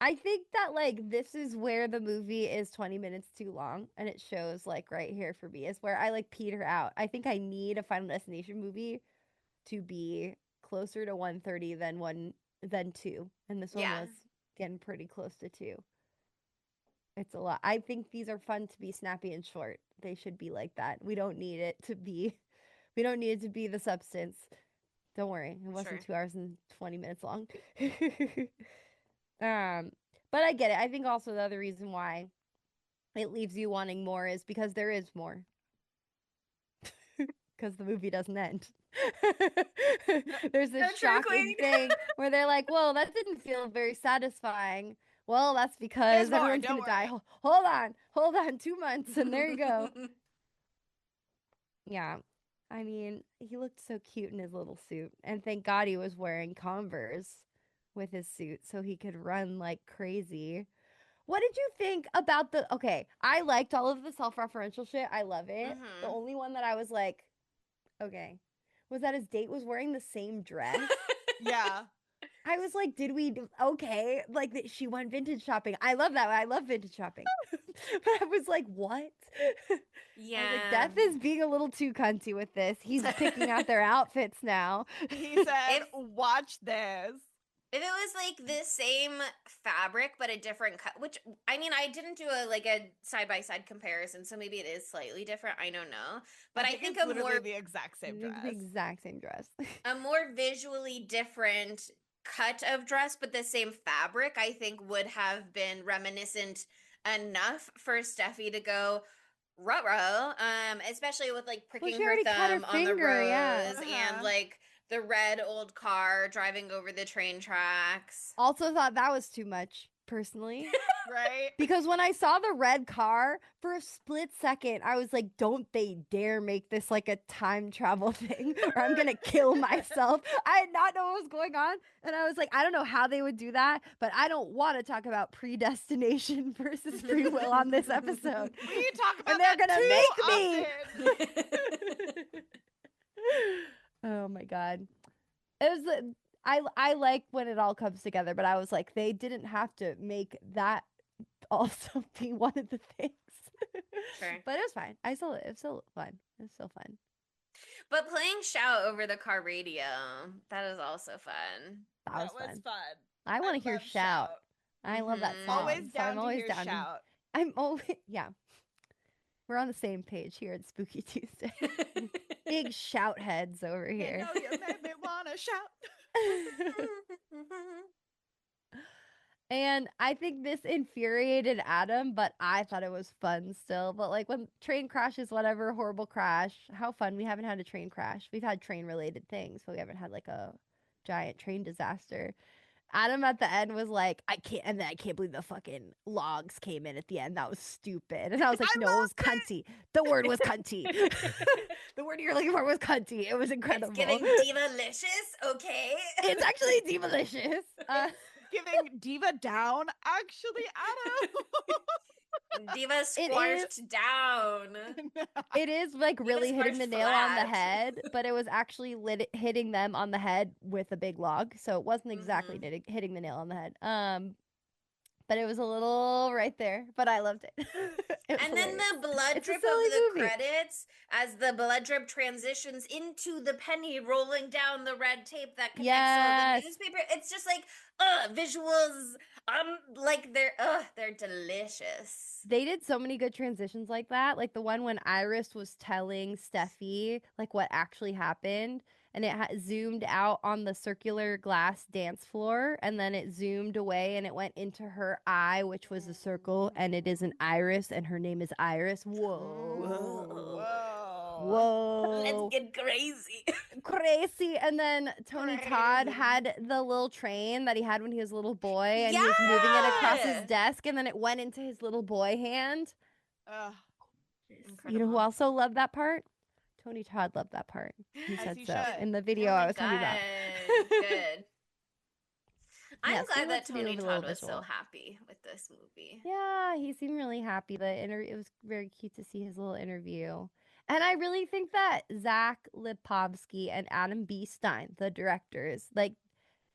I think that like this is where the movie is 20 minutes too long, and it shows like right here for me is where I like peter out. I think I need a Final Destination movie to be closer to 130 than 2, and this one Yeah. was getting pretty close to 2. It's a lot. I think these are fun to be snappy and short. They should be like that. We don't need it to be the substance. Don't worry. It wasn't Sure. 2 hours and 20 minutes long. But I get it. I think also the other reason why it leaves you wanting more is because there is more. Because the movie doesn't end. There's this No, true, shocking Queen. thing where they're like, "Whoa, that didn't feel very satisfying." Well, that's because There's more, everyone's don't gonna die. worry. Hold on, 2 months, and there you go. Yeah, I mean, he looked so cute in his little suit, and thank God he was wearing Converse with his suit so he could run like crazy. What did you think about the okay, I liked all of the self-referential shit. I love it. The Mhm. only one that I was like, okay, was that his date was wearing the same dress. Yeah. I was like, did we do okay? Like she went vintage shopping. I love that. I love vintage shopping. But I was like, what? Yeah. I was like, Death is being a little too cunty with this. He's picking out their outfits now. He said, watch this. If it was like the same fabric but a different cut, which I mean, I didn't do a side by side comparison, so maybe it is slightly different. I don't know, but I think it's a literally more the exact same dress. The exact same dress. a more visually different cut of dress, but the same fabric, I think would have been reminiscent enough for Steffi to go ruh-roh, especially with like Well, pricking she her already cut her thumb on the finger, yeah. rose and like the red old car driving over the train tracks. Also thought that was too much, personally. Right? Because when I saw the red car, for a split second, I was like, don't they dare make this like a time travel thing or I'm gonna kill myself. I did not know what was going on. And I was like, I don't know how they would do that, but I don't want to talk about predestination versus free will on this episode. We talk about And they're that gonna too make me. Oh my God. It was I like when it all comes together, but I was like, they didn't have to make that also be one of the things. Sure. But it was fine. It was still fun. It was still fun. But playing Shout over the car radio, that is also fun. That was fun. fun. I want to hear love Shout. I love that Mhm. song. Always so down I'm always to hear down. Shout. I'm always yeah. We're on the same page here at Spooky Tuesday. Big shout heads over here. You know you made me wanna shout. And I think this infuriated Adam, but I thought it was fun still. But like when train crashes, whatever, horrible crash, how fun. We haven't had a train crash. We've had train related things, but we haven't had like a giant train disaster. Adam at the end was like, I can't, and then I can't believe the fucking logs came in at the end. That was stupid. And I was like, no, it was cunty. The word was cunty. The word you're looking for was cunty. It was incredible. It's giving diva-licious, okay? It's actually diva-licious. Giving Diva down, actually, Adam. Diva squashed down. It is like really hitting the squashed nail on the flat. head, but it was actually hitting them on the head with a big log. So it wasn't exactly hitting the nail on the head. But it was a little right there, but I loved it. And then the blood It's a drip of silly the movie. credits as the blood drip transitions into the penny rolling down the red tape that connects all Yes. the newspaper. It's just like, visuals. Like they're delicious. They did so many good transitions like that. Like the one when Iris was telling Steffi like what actually happened. and it zoomed out on the circular glass dance floor, and then it zoomed away and it went into her eye, which was a circle, and it is an iris, and her name is Iris. Whoa. Let's Whoa. get crazy. Crazy. And then Tony Todd Crazy. had the little train that he had when he was a little boy, and he was moving it across his Yeah. desk, and then it went into his little boy hand. Ugh. You know who Incredible. also loved that part? Tony Todd loved that part. He As said he so should. in the video Oh my I was talking about. Good. I'm Yes, he glad that wants to be Tony a little Todd was so visual. happy with this movie. Yeah, he seemed really happy. It was very cute to see his little interview. And I really think that Zach Lipovsky and Adam B. Stein, the directors, like,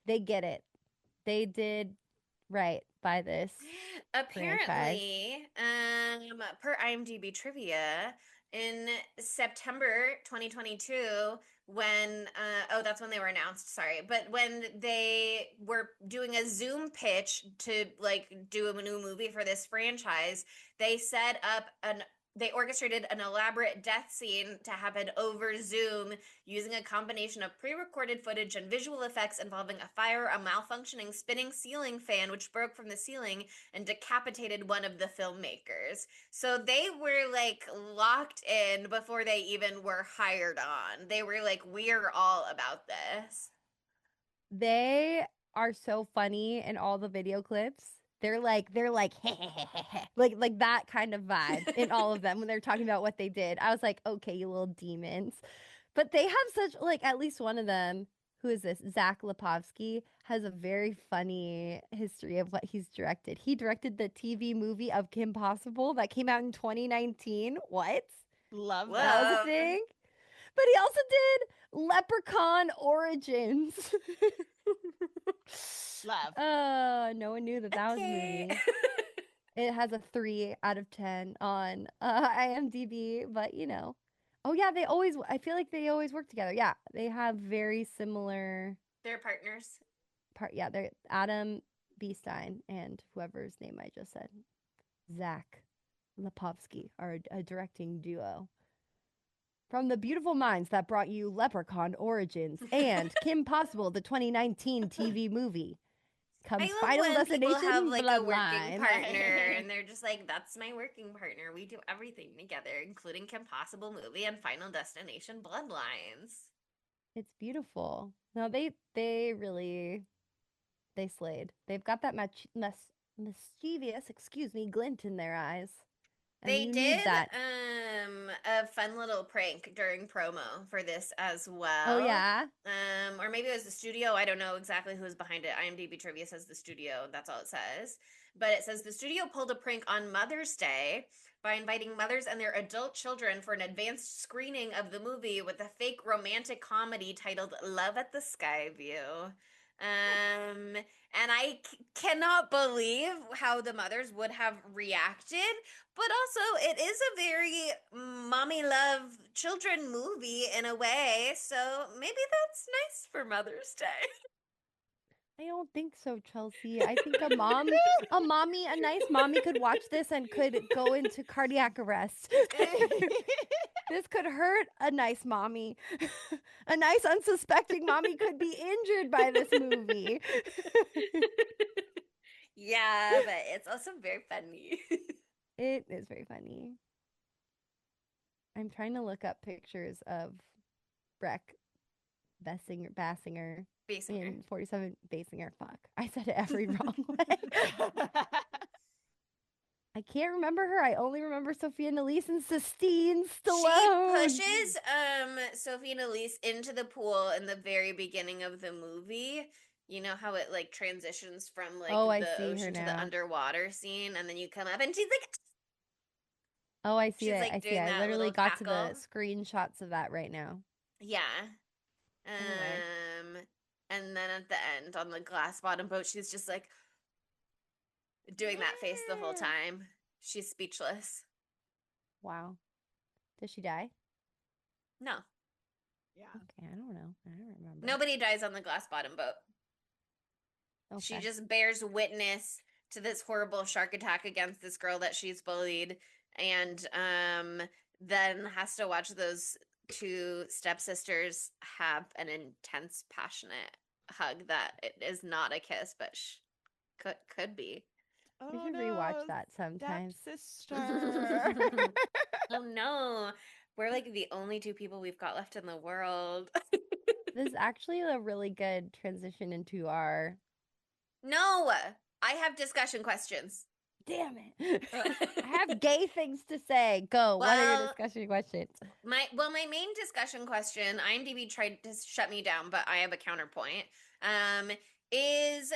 they get it. They did right by this franchise. Apparently, per IMDb trivia, in September 2022, when that's when they were announced, sorry, but when they were doing a Zoom pitch to like do a new movie for this franchise, they set up they orchestrated an elaborate death scene to happen over Zoom using a combination of pre-recorded footage and visual effects involving a fire, a malfunctioning spinning ceiling fan which broke from the ceiling and decapitated one of the filmmakers. So they were like locked in before they even were hired on. They were like, we're all about this. They are so funny in all the video clips. They're like like that kind of vibe in all of them when they're talking about what they did. I was like, okay, you little demons. But they have such like at least one of them, who is this? Zach Lipovsky, has a very funny history of what he's directed. He directed the TV movie of Kim Possible that came out in 2019. What? Love Whoa. That was a that. thing. But he also did Leprechaun Origins. Love. No one knew that was a Okay. movie. It has a 3 out of 10 on IMDb, but you know. Oh yeah, I feel like they always work together. Yeah, they have very similar They're partners. yeah, they're Adam B. Stein and whoever's name I just said. Zach Lipovsky are a directing duo. From the beautiful minds that brought you Leprechaun Origins and Kim Possible, the 2019 TV movie, comes I love Final when people Destination have like a working Bloodlines. partner and they're just like, that's my working partner. We do everything together, including Kim Possible movie and Final Destination Bloodlines. It's beautiful. No, they really they slayed. They've got that mischievous, glint in their eyes. And They you did need that. a fun little prank during promo for this as well. Oh yeah. Or maybe it was the studio. I don't know exactly who's behind it. IMDb trivia says the studio. That's all it says. But it says the studio pulled a prank on Mother's Day by inviting mothers and their adult children for an advanced screening of the movie with a fake romantic comedy titled Love at the Skyview. And I cannot believe how the mothers would have reacted, but also it is a very mommy love children movie in a way, so maybe that's nice for Mother's Day. I don't think so, Chelsea. I think a nice mommy could watch this and could go into cardiac arrest. This could hurt a nice mommy. A nice unsuspecting mommy could be injured by this movie. Yeah, but it's also very funny. It is very funny. I'm trying to look up pictures of Breck Bassinger in 47 Basinger. Fuck. I said it every wrong way. I can't remember her. I only remember Sophia Nélisse and Sistine Stallone. She pushes Sophie Nélisse into the pool in the very beginning of the movie. You know how it like transitions from like the ocean to the underwater scene, and then you come up and she's like, oh, I see she's it. like I see doing it. I that literally little got to the cackle. screenshots of that right now. Yeah. Anyway. And then at the end on the glass bottom boat, she's just like doing that face the whole time. She's speechless. Wow. Does she die? No. Yeah. Okay, I don't know. I don't remember. Nobody dies on the glass bottom boat. Okay. She just bears witness to this horrible shark attack against this girl that she's bullied, and then has to watch those two stepsisters have an intense, passionate hug that it is not a kiss, but could be. We Oh should rewatch no, that sometime. stepsister. Oh no, we're like the only two people we've got left in the world. This is actually a really good transition into our. No, I have discussion questions. Damn it! I have gay things to say. Go. What are your Well, discussion questions? my main discussion question, IMDb tried to shut me down, but I have a counterpoint. Is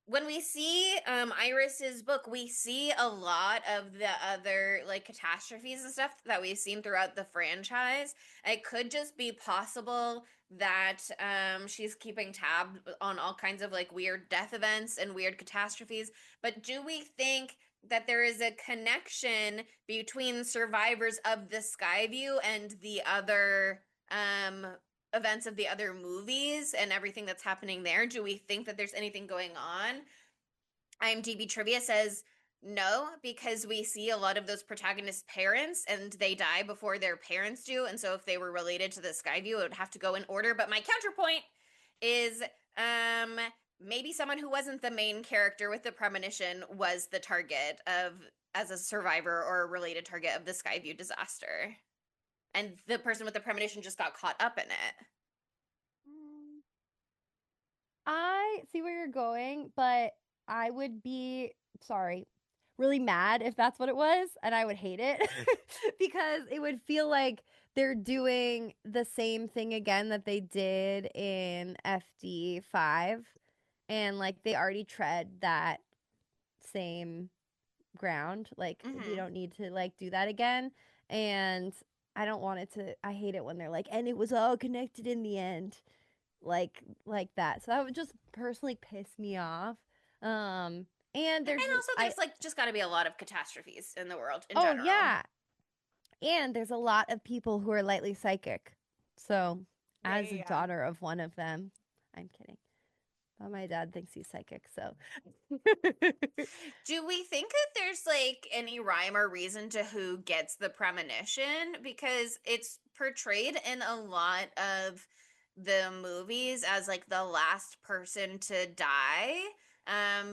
when we see Iris's book, we see a lot of the other like catastrophes and stuff that we've seen throughout the franchise. It could just be possible that she's keeping tab on all kinds of like weird death events and weird catastrophes. But do we think that there is a connection between survivors of the Skyview and the other events of the other movies and everything that's happening there? Do we think that there's anything going on? IMDb trivia says no, because we see a lot of those protagonists' parents and they die before their parents do. And so if they were related to the Skyview, it would have to go in order. But my counterpoint is maybe someone who wasn't the main character with the premonition was the target of as a survivor or a related target of the Skyview disaster. And the person with the premonition just got caught up in it. I see where you're going, but I would be sorry, really mad if that's what it was, and I would hate it because it would feel like they're doing the same thing again that they did in FD5, and like they already tread that same ground. Like we don't need to like do that again, and I don't want it to. I hate it when they're like, and it was all connected in the end like that. So that would just personally piss me off. And there's And also there's like just got to be a lot of catastrophes in the world in oh general. yeah, and there's a lot of people who are lightly psychic. So as a daughter of one of them, I'm kidding. But my dad thinks he's psychic, so. Do we think that there's like any rhyme or reason to who gets the premonition? Because it's portrayed in a lot of the movies as like the last person to die.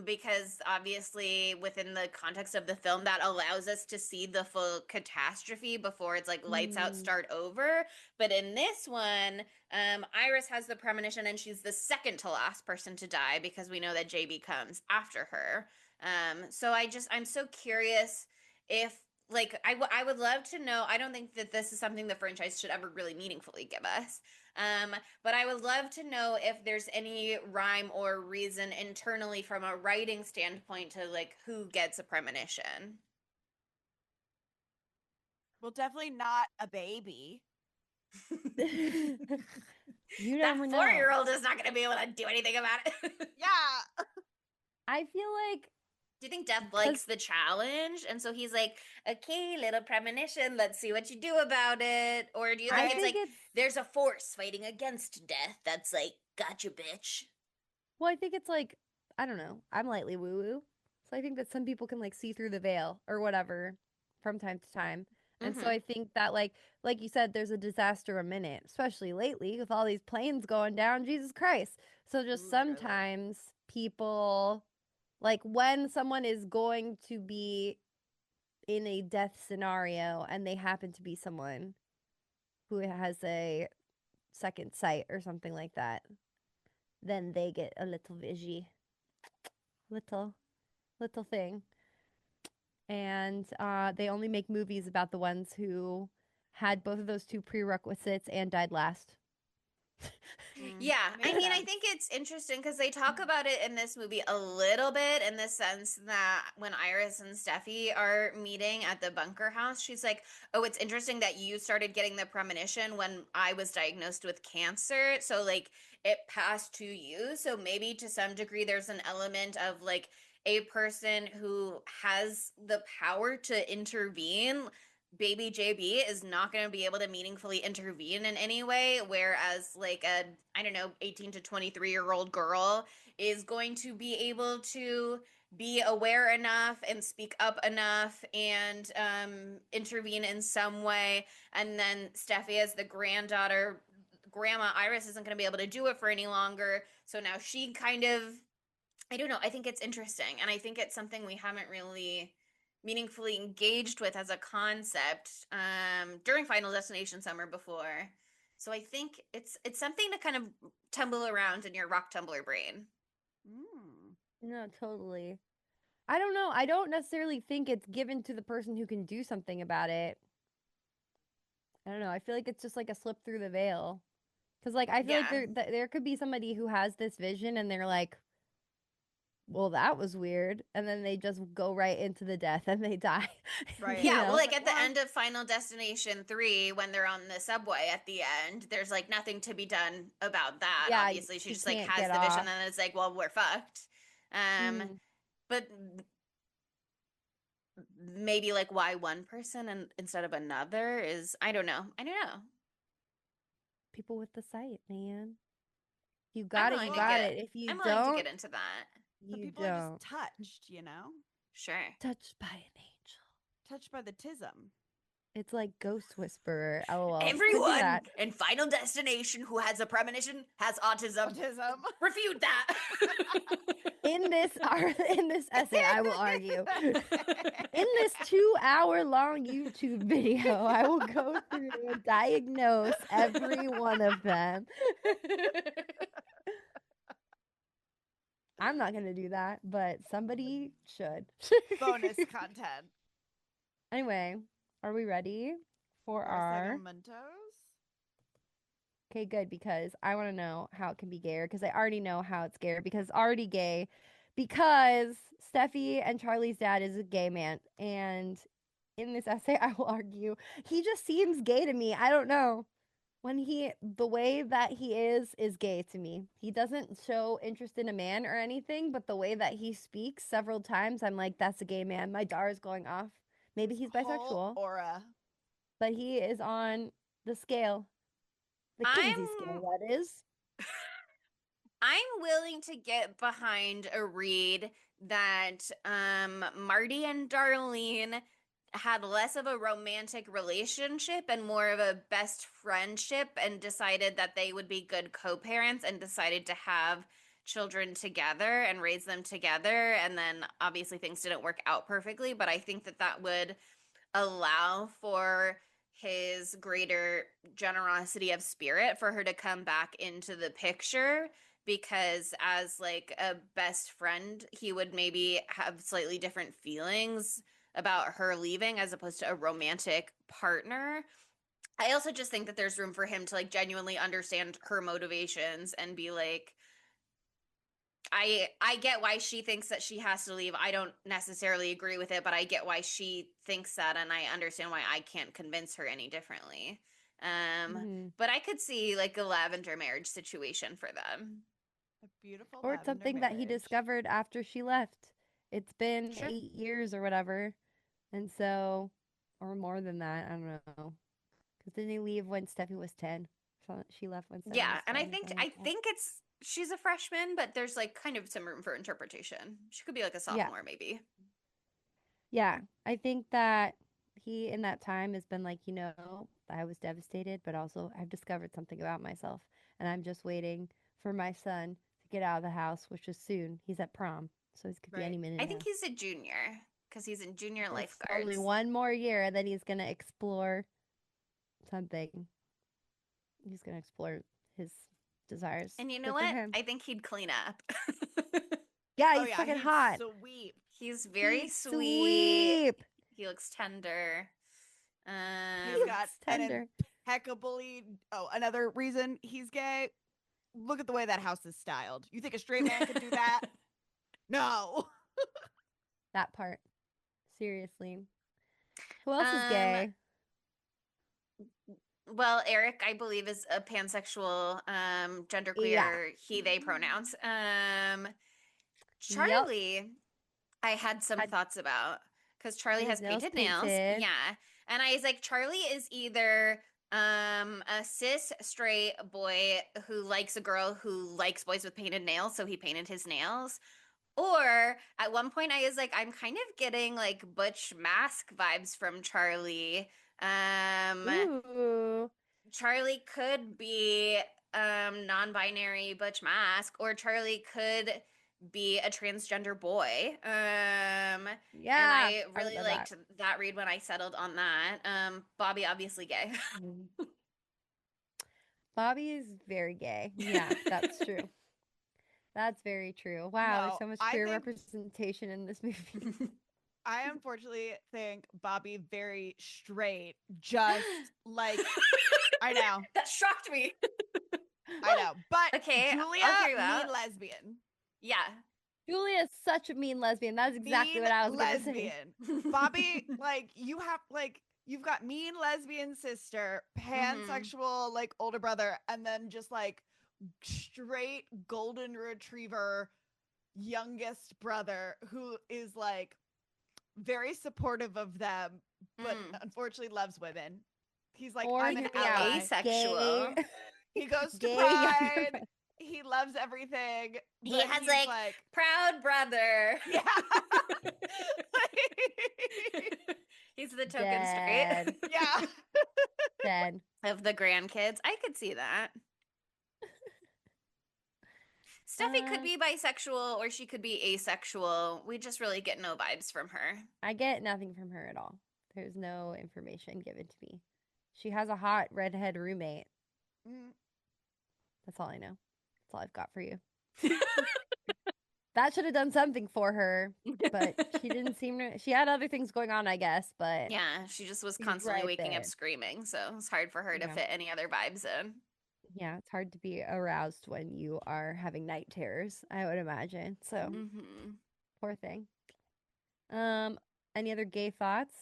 Because obviously within the context of the film that allows us to see the full catastrophe before it's like lights out, start over. But in this one, Iris has the premonition and she's the second to last person to die because we know that JB comes after her. So I'm so curious if like I would love to know. I don't think that this is something the franchise should ever really meaningfully give us. But I would love to know if there's any rhyme or reason internally from a writing standpoint to like who gets a premonition. Well, definitely not a baby. You That never know. 4-year-old is not going to be able to do anything about it. Yeah. I feel like. Do you think Death likes the challenge? And so he's like, okay, little premonition, let's see what you do about it. Or do you think it's like there's a force fighting against death that's like, gotcha, bitch? Well, I think it's like, I don't know. I'm lightly woo-woo. So I think that some people can like see through the veil or whatever from time to time. And so I think that like you said, there's a disaster a minute, especially lately with all these planes going down. Jesus Christ. So just sometimes people, like when someone is going to be in a death scenario and they happen to be someone who has a second sight or something like that, then they get a little vishy. Little thing. And they only make movies about the ones who had both of those two prerequisites and died last. Yeah, I mean, I think it's interesting because they talk about it in this movie a little bit in the sense that when Iris and Steffi are meeting at the bunker house, she's like, oh, it's interesting that you started getting the premonition when I was diagnosed with cancer. So, like, it passed to you. So, maybe to some degree, there's an element of like a person who has the power to intervene. Baby JB is not going to be able to meaningfully intervene in any way, whereas like a, I don't know, 18 to 23-year-old girl is going to be able to be aware enough and speak up enough and intervene in some way. And then Steffi, as the granddaughter, Grandma Iris isn't going to be able to do it for any longer. So now she kind of, I don't know. I think it's interesting. And I think it's something we haven't really meaningfully engaged with as a concept during Final Destination Summer before. So I think it's something to kind of tumble around in your rock tumbler brain. No, totally. I don't know. I don't necessarily think it's given to the person who can do something about it. I don't know. I feel like it's just like a slip through the veil. Because, like, I feel like there could be somebody who has this vision and they're like, well, that was weird. And then they just go right into the death and they die. Right. Yeah, well, like at the end of Final Destination 3, when they're on the subway at the end, there's like nothing to be done about that. Yeah, Obviously, she just like can't has get the vision, off. and then it's like, well, we're fucked. But maybe like why one person and instead of another is I don't know. People with the sight, man. You I'm got it, willing you to got get- it. If you I'm willing don't, to get into that. Some you people are don't. just touched, you know? Sure. Touched by an angel. Touched by the tism. It's like Ghost Whisperer. LOL. Could do Everyone that. in Final Destination who has a premonition has autism. Autism. Refute that. In this essay, I will argue. In this 2-hour-long YouTube video, I will go through and diagnose every one of them. I'm not going to do that, but somebody should. Bonus content. Anyway, are we ready for our segmentos? Okay, good, because I want to know how it can be gayer, because I already know how it's gayer, because it's already gay, because Steffi and Charlie's dad is a gay man, and in this essay, I will argue, he just seems gay to me. I don't know. The way that he is gay to me. He doesn't show interest in a man or anything, but the way that he speaks several times, I'm like, that's a gay man. My dar is going off. Maybe he's bisexual. Whole aura. But he is on the scale. The Kinsey scale, that is. I'm willing to get behind a read that Marty and Darlene had less of a romantic relationship and more of a best friendship and decided that they would be good co-parents and decided to have children together and raise them together. And then obviously things didn't work out perfectly, but I think that that would allow for his greater generosity of spirit for her to come back into the picture, because as like a best friend he would maybe have slightly different feelings about her leaving as opposed to a romantic partner. I also just think that there's room for him to like genuinely understand her motivations and be like, I get why she thinks that she has to leave. I don't necessarily agree with it, but I get why she thinks that, and I understand why I can't convince her any differently. But I could see like a lavender marriage situation for them. A beautiful Or it's something that he discovered after she left. It's been 8 years or whatever. And so, or more than that, I don't know. Because didn't he leave when Steffi was 10? So she left when Steffi was 10. And I think it's she's a freshman, but there's like kind of some room for interpretation. She could be like a sophomore, maybe. Yeah, I think that he in that time has been like, you know, I was devastated, but also I've discovered something about myself, and I'm just waiting for my son to get out of the house, which is soon. He's at prom, so this could be any minute. I think he's a junior because he's in junior lifeguards. Only one more year that he's gonna explore something. He's gonna explore his desires. And you know what? I think he'd clean up. Yeah, he's fucking hot. Sweet. He's very sweet. He looks tender. He's got tender. Impeccably. Oh, another reason he's gay. Look at the way that house is styled. You think a straight man could do that? No. That part. Seriously. Who else is gay? Well, Eric, I believe, is a pansexual, genderqueer, he, they pronouns. Charlie, I had some thoughts about, because Charlie has painted nails. Yeah. And I was like, Charlie is either a cis straight boy who likes a girl who likes boys with painted nails, so he painted his nails, Or at one point I was like, I'm kind of getting like Butch Mask vibes from Charlie. Ooh. Charlie could be non-binary Butch Mask, or Charlie could be a transgender boy. And Yeah. I really love liked that read when I settled on that. Bobby obviously gay. that. Bobby is very gay. Yeah, that's true. That's very true. Wow, there's No, so much I queer think representation in this movie. I unfortunately think Bobby very straight, just like I know, That shocked me. I know. But Okay, Julia, I'll hear you mean out. lesbian. Yeah. Julia is such a mean lesbian. That's exactly Mean what I was gonna say. lesbian. Bobby, like you've got mean lesbian sister, pansexual like older brother, and then just like straight golden retriever youngest brother who is like very supportive of them, but unfortunately loves women. He's like, Or I'm an hear me out. ally. Asexual. Gay, He goes to gay younger Pride. brother. He loves everything. He But has he's like proud brother. yeah. He's the token Dead. straight. Yeah. Dead. Of the grandkids. I could see that. Steffi could be bisexual or she could be asexual. We just really get no vibes from her. I get nothing from her at all. There's no information given to me. She has a hot redhead roommate. Mm. That's all I know. That's all I've got for you. That should have done something for her, but she didn't seem to. She had other things going on, I guess, but Yeah, she just was she's constantly right waking up there. screaming, so it's hard for her to Yeah. fit any other vibes in. Yeah, it's hard to be aroused when you are having night terrors, I would imagine. So, poor thing. Any other gay thoughts?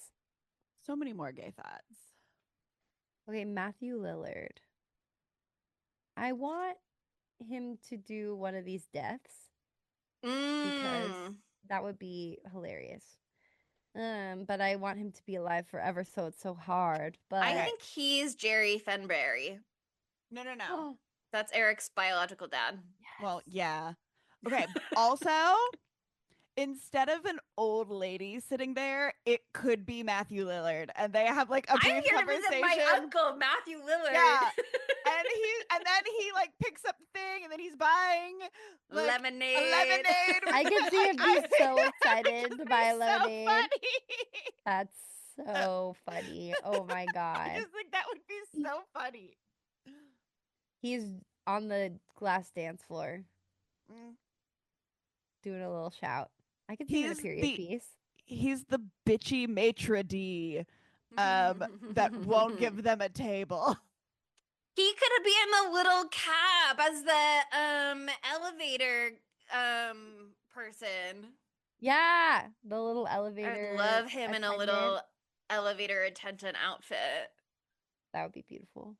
So many more gay thoughts. Okay, Matthew Lillard. I want him to do one of these deaths because that would be hilarious. But I want him to be alive forever, so it's so hard. But I think he's Jerry Fenberry. No. Oh, That's Eric's biological dad. Well, yeah. Okay. Also, instead of an old lady sitting there, it could be Matthew Lillard, and they have like a I'm brief here to conversation. visit my uncle, Matthew Lillard. Yeah. And then he like picks up the thing, and then he's buying like, lemonade. a lemonade. I can see him be so excited to buy a lemonade. So funny. That's so funny. Oh my I god. just think that would be so funny. He's on the glass dance floor Mm. doing a little shout. I could see him in a He's period piece. He's the bitchy maitre d that won't give them a table. He could be in the little cab as the elevator person. Yeah, the little elevator. I'd love him in a little attendant. elevator attendant outfit. That would be beautiful.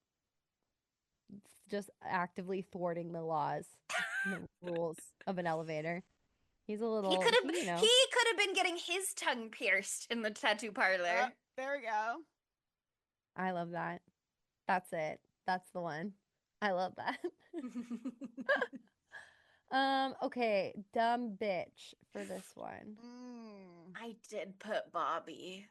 Just actively thwarting the laws and the rules of an elevator. He's a little. He could have you know. he could have been getting his tongue pierced in the tattoo parlor. There we go. I love that. That's it. That's the one. I love that. Okay, dumb bitch for this one. I did put Bobby.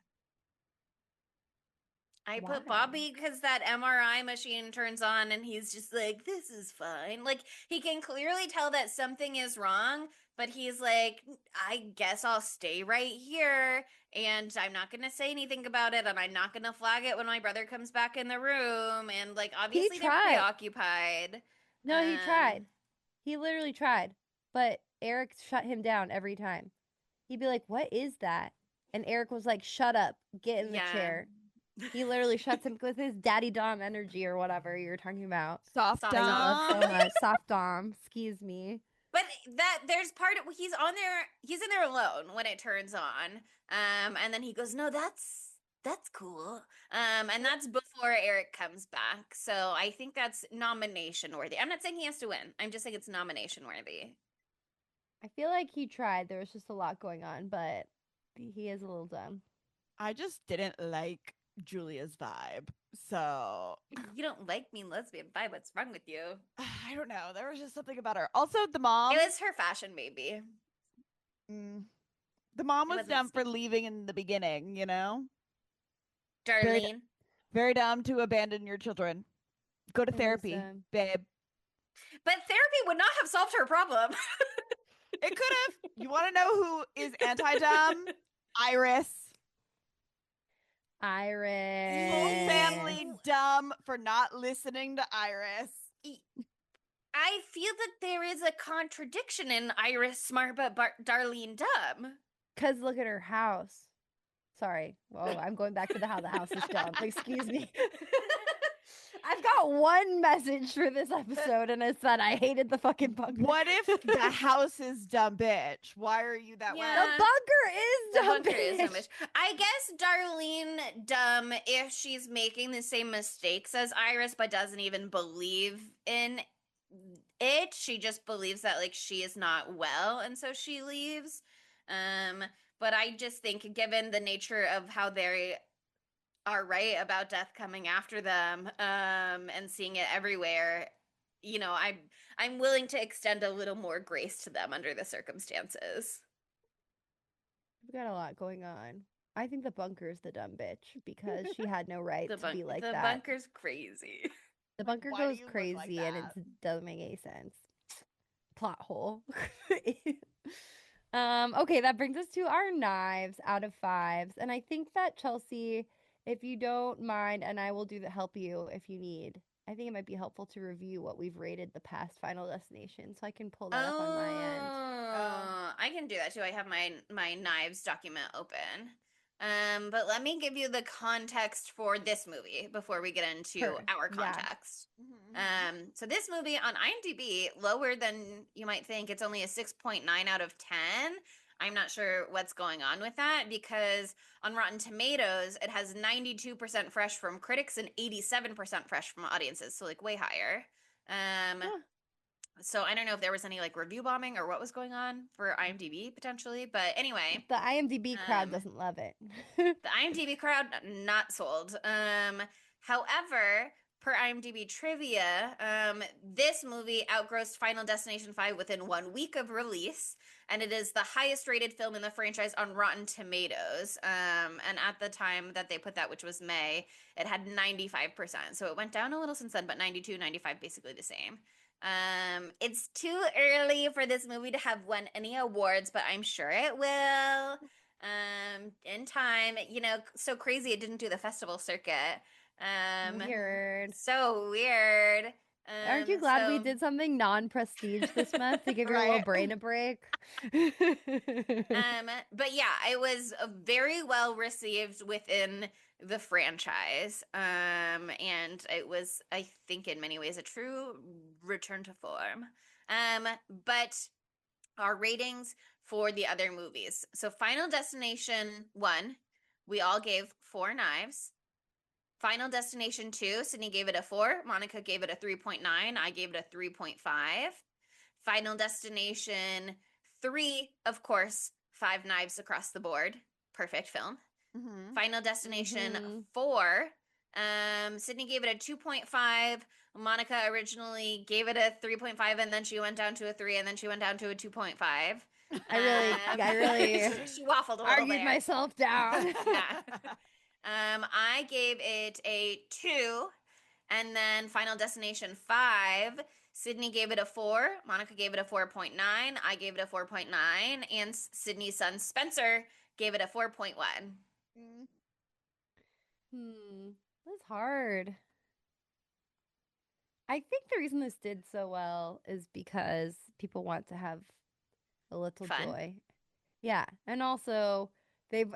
I Why? put Bobby because that MRI machine turns on and he's just like, this is fine. Like, he can clearly tell that something is wrong, but he's like, I guess I'll stay right here and I'm not going to say anything about it and I'm not going to flag it when my brother comes back in the room. And, like, obviously they're tried. preoccupied. No, he tried. He literally tried. But Eric shut him down every time. He'd be like, what is that? And Eric was like, shut up. Get in the chair. He literally shuts him with his daddy dom energy or whatever you're talking about. Soft Soft I love dom. so much. Soft dom. Excuse me. But that there's part of he's in there alone when it turns on. And then he goes, no, that's cool. And that's before Eric comes back. So I think that's nomination worthy. I'm not saying he has to win. I'm just saying it's nomination worthy. I feel like he tried. There was just a lot going on, but he is a little dumb. I just didn't like Julia's vibe. So You don't like mean lesbian vibe. What's wrong with you? I don't know. There was just something about her. Also, the mom. It was her fashion baby. The mom was wasn't dumb for speaking. leaving in the beginning, you know? Very, Darlene. very dumb to abandon your children. Go to It was, therapy, babe. But therapy would not have solved her problem. It could have. You want to know who is anti-dumb? Iris. Iris. Whole family dumb for not listening to Iris. I feel that there is a contradiction in Iris smart but Darlene dumb. Because look at her house. Sorry. Oh, I'm going back to how the house is dumb. Excuse me. I've got one message for this episode, and it's that I hated the fucking bunker. What if the house is dumb bitch? Why are you that way? The bunker is dumb bitch. I guess Darlene dumb if she's making the same mistakes as Iris but doesn't even believe in it. She just believes that like she is not well and so she leaves. But I just think given the nature of how they are right about death coming after them and seeing it everywhere, you know, I'm willing to extend a little more grace to them under the circumstances. We've got a lot going on. I think the bunker's the dumb bitch because she had no right to be like that. The bunker's crazy. The bunker Why goes do you look crazy like and that? it doesn't make any sense. Plot hole. Okay, that brings us to our knives out of 5s. And I think that Chelsea, if you don't mind, and I will help you if you need. I think it might be helpful to review what we've rated the past Final Destination, so I can pull that up on my end. I can do that too. I have my knives document open. But let me give you the context for this movie before we get into our context. Yeah. So this movie on IMDb, lower than you might think. It's only a 6.9 out of 10. I'm not sure what's going on with that because on Rotten Tomatoes, it has 92% fresh from critics and 87% fresh from audiences. So like way higher. So I don't know if there was any like review bombing or what was going on for IMDb potentially, but anyway, the IMDb crowd doesn't love it. The IMDb crowd not sold. However, per IMDb trivia, this movie outgrossed Final Destination 5 within 1 week of release, and it is the highest rated film in the franchise on Rotten Tomatoes. And at the time that they put that, which was May, it had 95%. So it went down a little since then, but 92, 95, basically the same. It's too early for this movie to have won any awards, but I'm sure it will. In time, you know, so crazy it didn't do the festival circuit. Weird. So weird. Aren't you glad we did something non-prestige this month to give your little brain a break? But yeah, it was very well received within the franchise. And it was, I think, in many ways, a true return to form. But our ratings for the other movies. So Final Destination 1, we all gave 4 knives. Final Destination 2, Sydney gave it a 4. Monica gave it a 3.9. I gave it a 3.5. Final Destination 3, of course, 5 knives across the board. Perfect film. Final Destination 4, Sydney gave it a 2.5. Monica originally gave it a 3.5, and then she went down to a 3, and then she went down to a 2.5. I really she waffled a little argued there. myself down. Yeah. I gave it a 2, and then Final Destination 5, Sydney gave it a 4, Monica gave it a 4.9, I gave it a 4.9, and Sydney's son Spencer gave it a 4.1. That's hard. I think the reason this did so well is because people want to have a little Fun. joy. Yeah, and also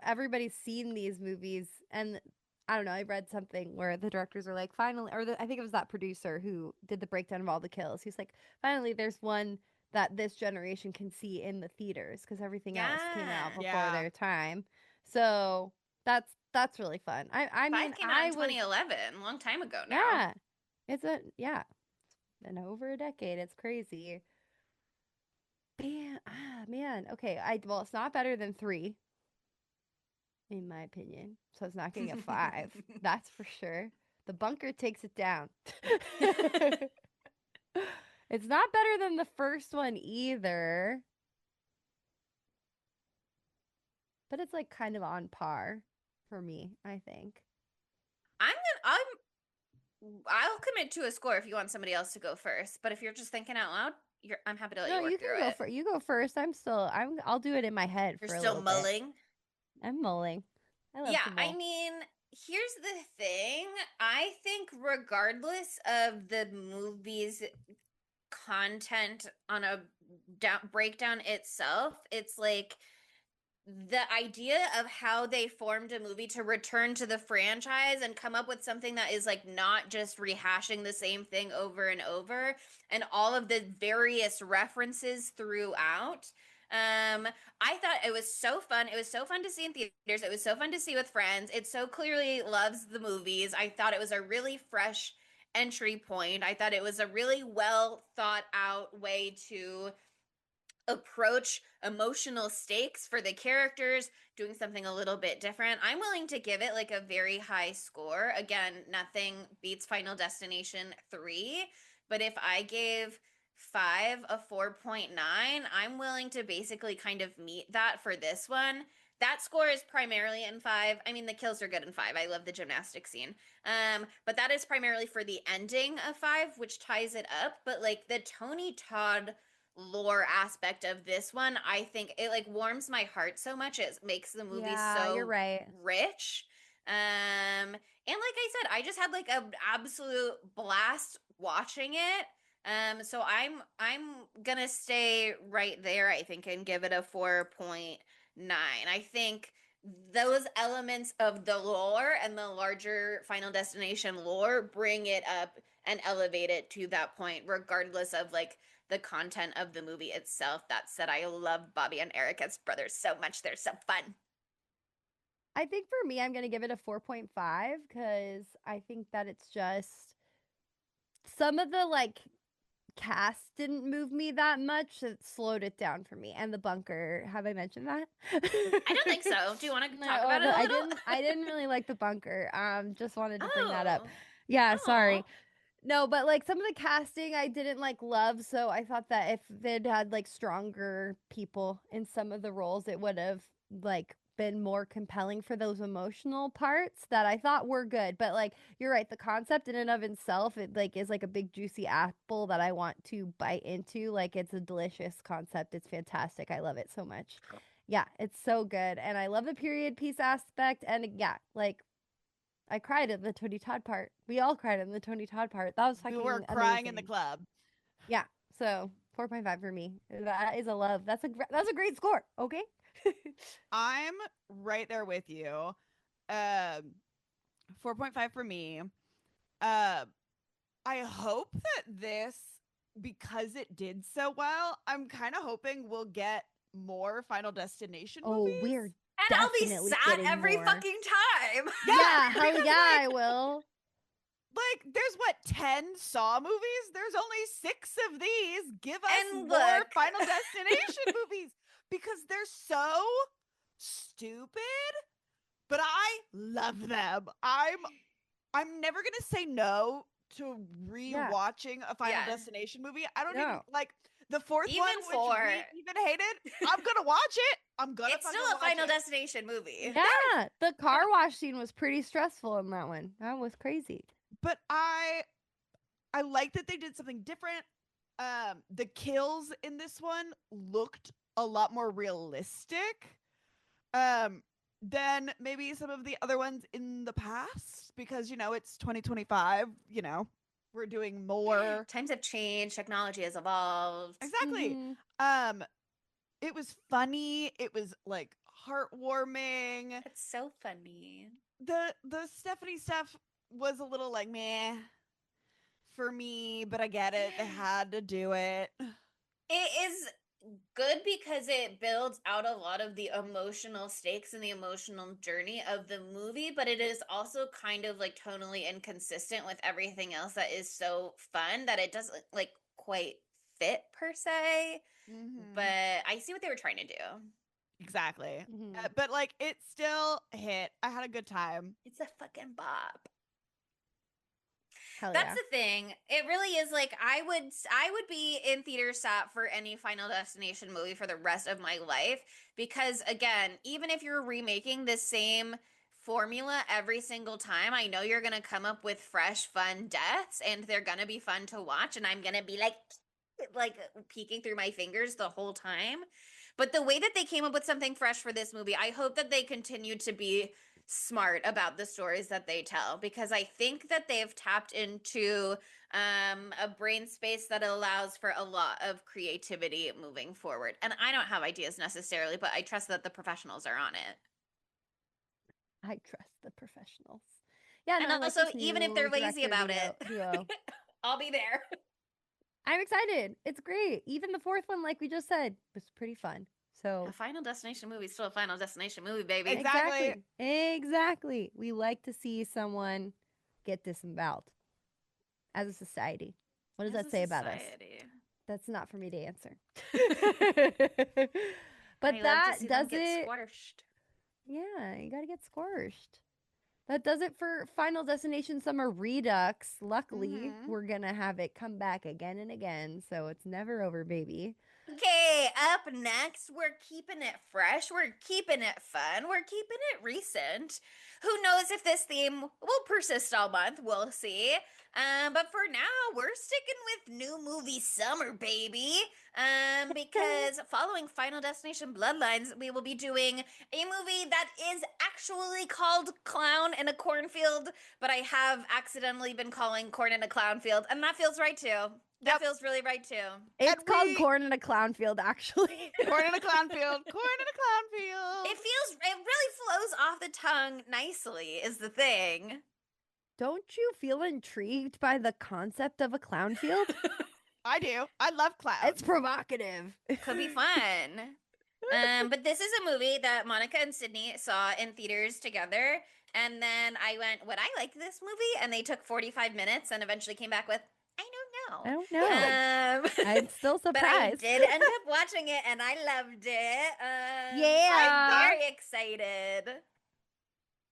everybody's seen these movies, and I don't know, I read something where the directors are like, finally, I think it was that producer who did the breakdown of all the kills. He's like, finally, there's one that this generation can see in the theaters because everything else came out before their time. So that's really fun. I mean, came out in 2011, a long time ago now. Yeah, it's been over a decade. It's crazy. Man. Okay, well, it's not better than 3, in my opinion. So it's not getting a 5. That's for sure. The bunker takes it down. It's not better than the first one either. but it's like kind of on par for me, I think. I'll commit to a score if you want somebody else to go first. But if you're just thinking out loud, I'm happy to let No, you you work can through go it. for you go first. I'll do it in my head You're for a still little bit. mulling. I'm mulling. I love Yeah, to mull. I mean, here's the thing. I think regardless of the movie's content on a breakdown itself, it's like the idea of how they formed a movie to return to the franchise and come up with something that is like not just rehashing the same thing over and over, and all of the various references throughout. I thought it was so fun. It was so fun to see in theaters. It was so fun to see with friends. It so clearly loves the movies. I thought it was a really fresh entry point. I thought it was a really well thought out way to approach emotional stakes for the characters, doing something a little bit different. I'm willing to give it like a very high score. Again, nothing beats Final Destination 3, but if I gave 5 a 4.9, I'm willing to basically kind of meet that for this one. That score is primarily in 5. I mean, the kills are good in 5. I love the gymnastic scene. But that is primarily for the ending of 5, which ties it up. But like the Tony Todd lore aspect of this one, I think it like warms my heart so much. It makes the movie so you're right. rich. And like I said, I just had like an absolute blast watching it. So I'm gonna stay right there, I think, and give it a 4.9. I think those elements of the lore and the larger Final Destination lore bring it up and elevate it to that point, regardless of like the content of the movie itself. That said, I love Bobby and Eric as brothers so much. They're so fun. I think for me, I'm going to give it a 4.5 because I think that it's just some of the like cast didn't move me that much. It slowed it down for me. And the bunker, have I mentioned that? I don't think so. Do you want to No, talk about it a I little? didn't really like the bunker. Just wanted to bring that up. Oh. Yeah, sorry. Oh. No, but like some of the casting I didn't like love, so I thought that if they'd had like stronger people in some of the roles, it would have like been more compelling for those emotional parts that I thought were good. But like you're right, the concept in and of itself, it like is like a big juicy apple that I want to bite into. Like it's a delicious concept. It's fantastic. I love it so much. Yeah, it's so good. And I love the period piece aspect. And yeah, like I cried at the Tony Todd part. We all cried in the Tony Todd part. That was We fucking were crying in the amazing. club. Yeah. So 4.5 for me. That is a love. That's a great score. Okay. I'm right there with you. 4.5 for me. I hope that this, because it did so well, I'm kind of hoping we'll get more Final Destination movies. We're And I'll be definitely sad getting every more. fucking time. Yeah, hell because, yeah, like, I will. Like, there's what, 10 Saw movies? There's only 6 of these. Give us And more look. Final Destination movies because they're so stupid, but I love them. I'm never gonna say no to rewatching a Final Yeah. Destination movie. I don't No. even like the fourth Even one, which 4. we even hated. I'm gonna watch it. I'm gonna. It's still fucking a Final watch it. Destination movie. Yeah, the car wash scene was pretty stressful in that one. That was crazy. But I like that they did something different. The kills in this one looked a lot more realistic than maybe some of the other ones in the past because it's 2025, we're doing more. Times have changed, technology has evolved. Exactly. Mhm. It was funny, it was like heartwarming. It's so funny. The Stephanie stuff was a little like meh for me, but I get it. They had to do it. It is good because it builds out a lot of the emotional stakes and the emotional journey of the movie, but it is also kind of like tonally inconsistent with everything else that is so fun that it doesn't like quite fit per se. Mm-hmm. But I see what they were trying to do. Exactly. Mhm. But like it still hit. I had a good time. It's a fucking bop. Hell That's yeah. the thing. It really is like I would be in theater sat for any Final Destination movie for the rest of my life because again, even if you're remaking the same formula every single time, I know you're going to come up with fresh fun deaths and they're going to be fun to watch and I'm going to be like peeking through my fingers the whole time. But the way that they came up with something fresh for this movie, I hope that they continue to be smart about the stories that they tell because I think that they've tapped into a brain space that allows for a lot of creativity moving forward. And I don't have ideas necessarily, but I trust that the professionals are on it. I trust the professionals. Yeah, And no, like also, this even if new they're lazy director about it, duo. I'll be there. I'm excited. It's great. Even the fourth one, like we just said, was pretty fun. So A Final Destination movie is still a Final Destination movie, baby. Exactly. Exactly. We like to see someone get disemboweled as a society. What does As that a say about us? society. That's not for me to answer. I But love to that see them does get it. squashed. Yeah, you gotta get squished. That does it for Final Destination Summer Redux. Luckily, Mhm. we're gonna have it come back again and again, so it's never over, baby. Okay, up next, we're keeping it fresh, we're keeping it fun, we're keeping it recent. Who knows if this theme will persist all month? We'll see. But for now, we're sticking with new movie summer, baby. Because following Final Destination Bloodlines, we will be doing a movie that is actually called Clown in a Cornfield, but I have accidentally been calling Corn in a Clownfield, and that feels right too. That feels really right too. It's called Corn in a Clown Field, actually. Corn in a clown field. Corn in a clown field. It really flows off the tongue nicely, is the thing. Don't you feel intrigued by the concept of a clown field? I do. I love clowns. It's provocative. Could be fun. But this is a movie that Monica and Sydney saw in theaters together. And then I went, would I like this movie? And they took 45 minutes and eventually came back with, I don't know. I don't know. I'm still But I surprised. did end up watching it and I loved it. Yeah. So I'm very excited.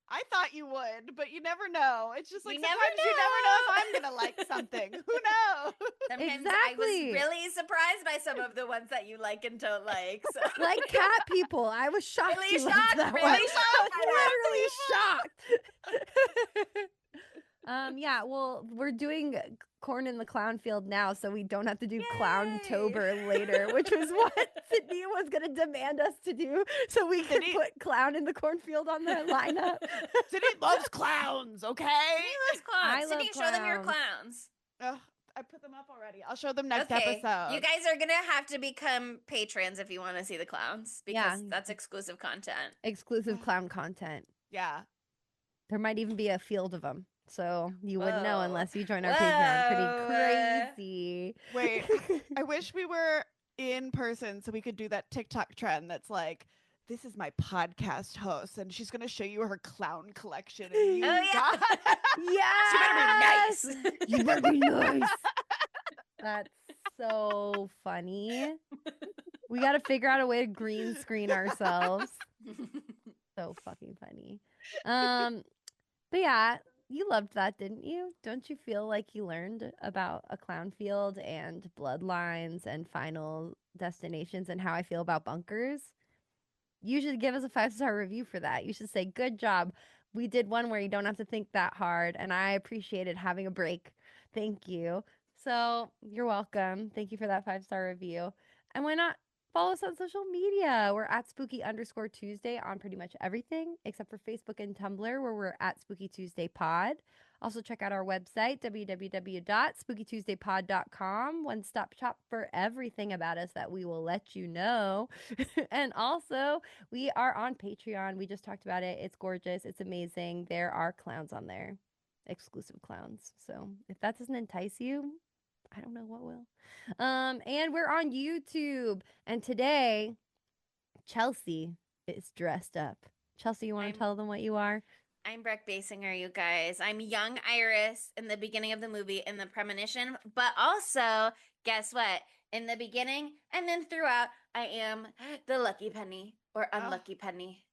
I thought you would, but you never know. It's just like You sometimes never you never know if know. I'm gonna like something. Who knows? Sometimes I was Exactly. really surprised by some of the ones that you like and don't like. So. Like cat people. I was shocked. Really you liked shocked, that really one. shocked. I was literally shocked. Yeah, well, we're doing Corn in the Clown Field now, so we don't have to do Clowntober later, which was what Sydney was going to demand us to do, so we could put Clown in the Cornfield on the lineup. Sydney loves clowns, okay? Sydney loves clowns. I Sydney, love show them your clowns. clowns. Oh, I put them up already. I'll show them next Okay, episode. you guys are going to have to become patrons if you want to see the clowns, because that's exclusive content. Exclusive clown content. Yeah. There might even be a field of them. So you wouldn't know Whoa. unless you join our Patreon. Whoa. Pretty crazy. Wait, I wish we were in person so we could do that TikTok trend that's like, this is my podcast host, and she's gonna show you her clown collection. And you Oh, yeah. Yes! She better be nice. You better be nice. That's so funny. We got to figure out a way to green screen ourselves. So fucking funny. But yeah, you loved that, didn't you? Don't you feel like you learned about a clown field and bloodlines and Final Destinations and how I feel about bunkers? You should give us a 5-star review for that. You should say, good job. We did one where you don't have to think that hard, and I appreciated having a break. Thank you. So you're welcome. Thank you for that 5-star review. And why not follow us on social media? We're at spooky_Tuesday on pretty much everything except for Facebook and Tumblr, where we're at Spooky Tuesday Pod. Also, check out our website, www.spookytuesdaypod.com. One-stop shop for everything about us that we will let you know. And also, we are on Patreon. We just talked about it. It's gorgeous. It's amazing. There are clowns on there, exclusive clowns. So if that doesn't entice you, I don't know what will. And we're on YouTube. And today, Chelsea is dressed up. Chelsea, you want to tell them what you are? I'm Breck Basinger, you guys. I'm young Iris in the beginning of the movie in the premonition, but also, guess what? In the beginning and then throughout, I am the lucky penny or unlucky penny.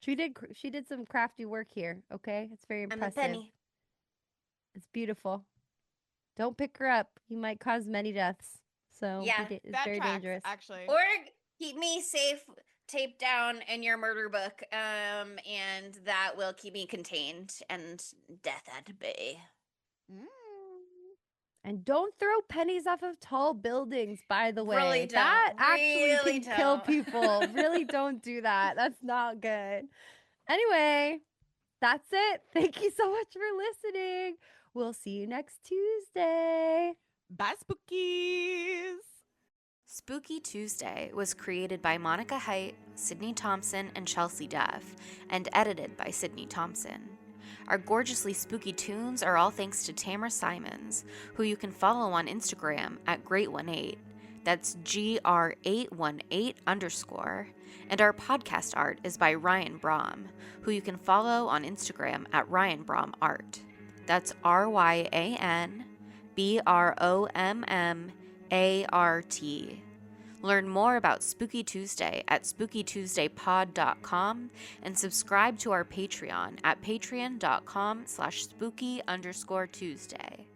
She did some crafty work here, okay? It's very impressive. I'm a penny. It's beautiful. Don't pick her up. You might cause many deaths. So Yeah, it's That very tracks, dangerous. actually. Or keep me safe, taped down in your murder book, and that will keep me contained and death at bay. Mm. And don't throw pennies off of tall buildings, by the way. Really don't. That actually Really can kill don't. people. Really don't do that. That's not good. Anyway, that's it. Thank you so much for listening. We'll see you next Tuesday. Bye, spookies. Spooky Tuesday was created by Monica Height, Sydney Thompson, and Chelsea Duff, and edited by Sydney Thompson. Our gorgeously spooky tunes are all thanks to Tamara Simons, who you can follow on Instagram at Great18. That's GR818_. And our podcast art is by Ryan Brom, who you can follow on Instagram at Ryan Brom Art. That's RyanBrommArt. Learn more about Spooky Tuesday at spookytuesdaypod.com and subscribe to our Patreon at patreon.com/spooky_Tuesday.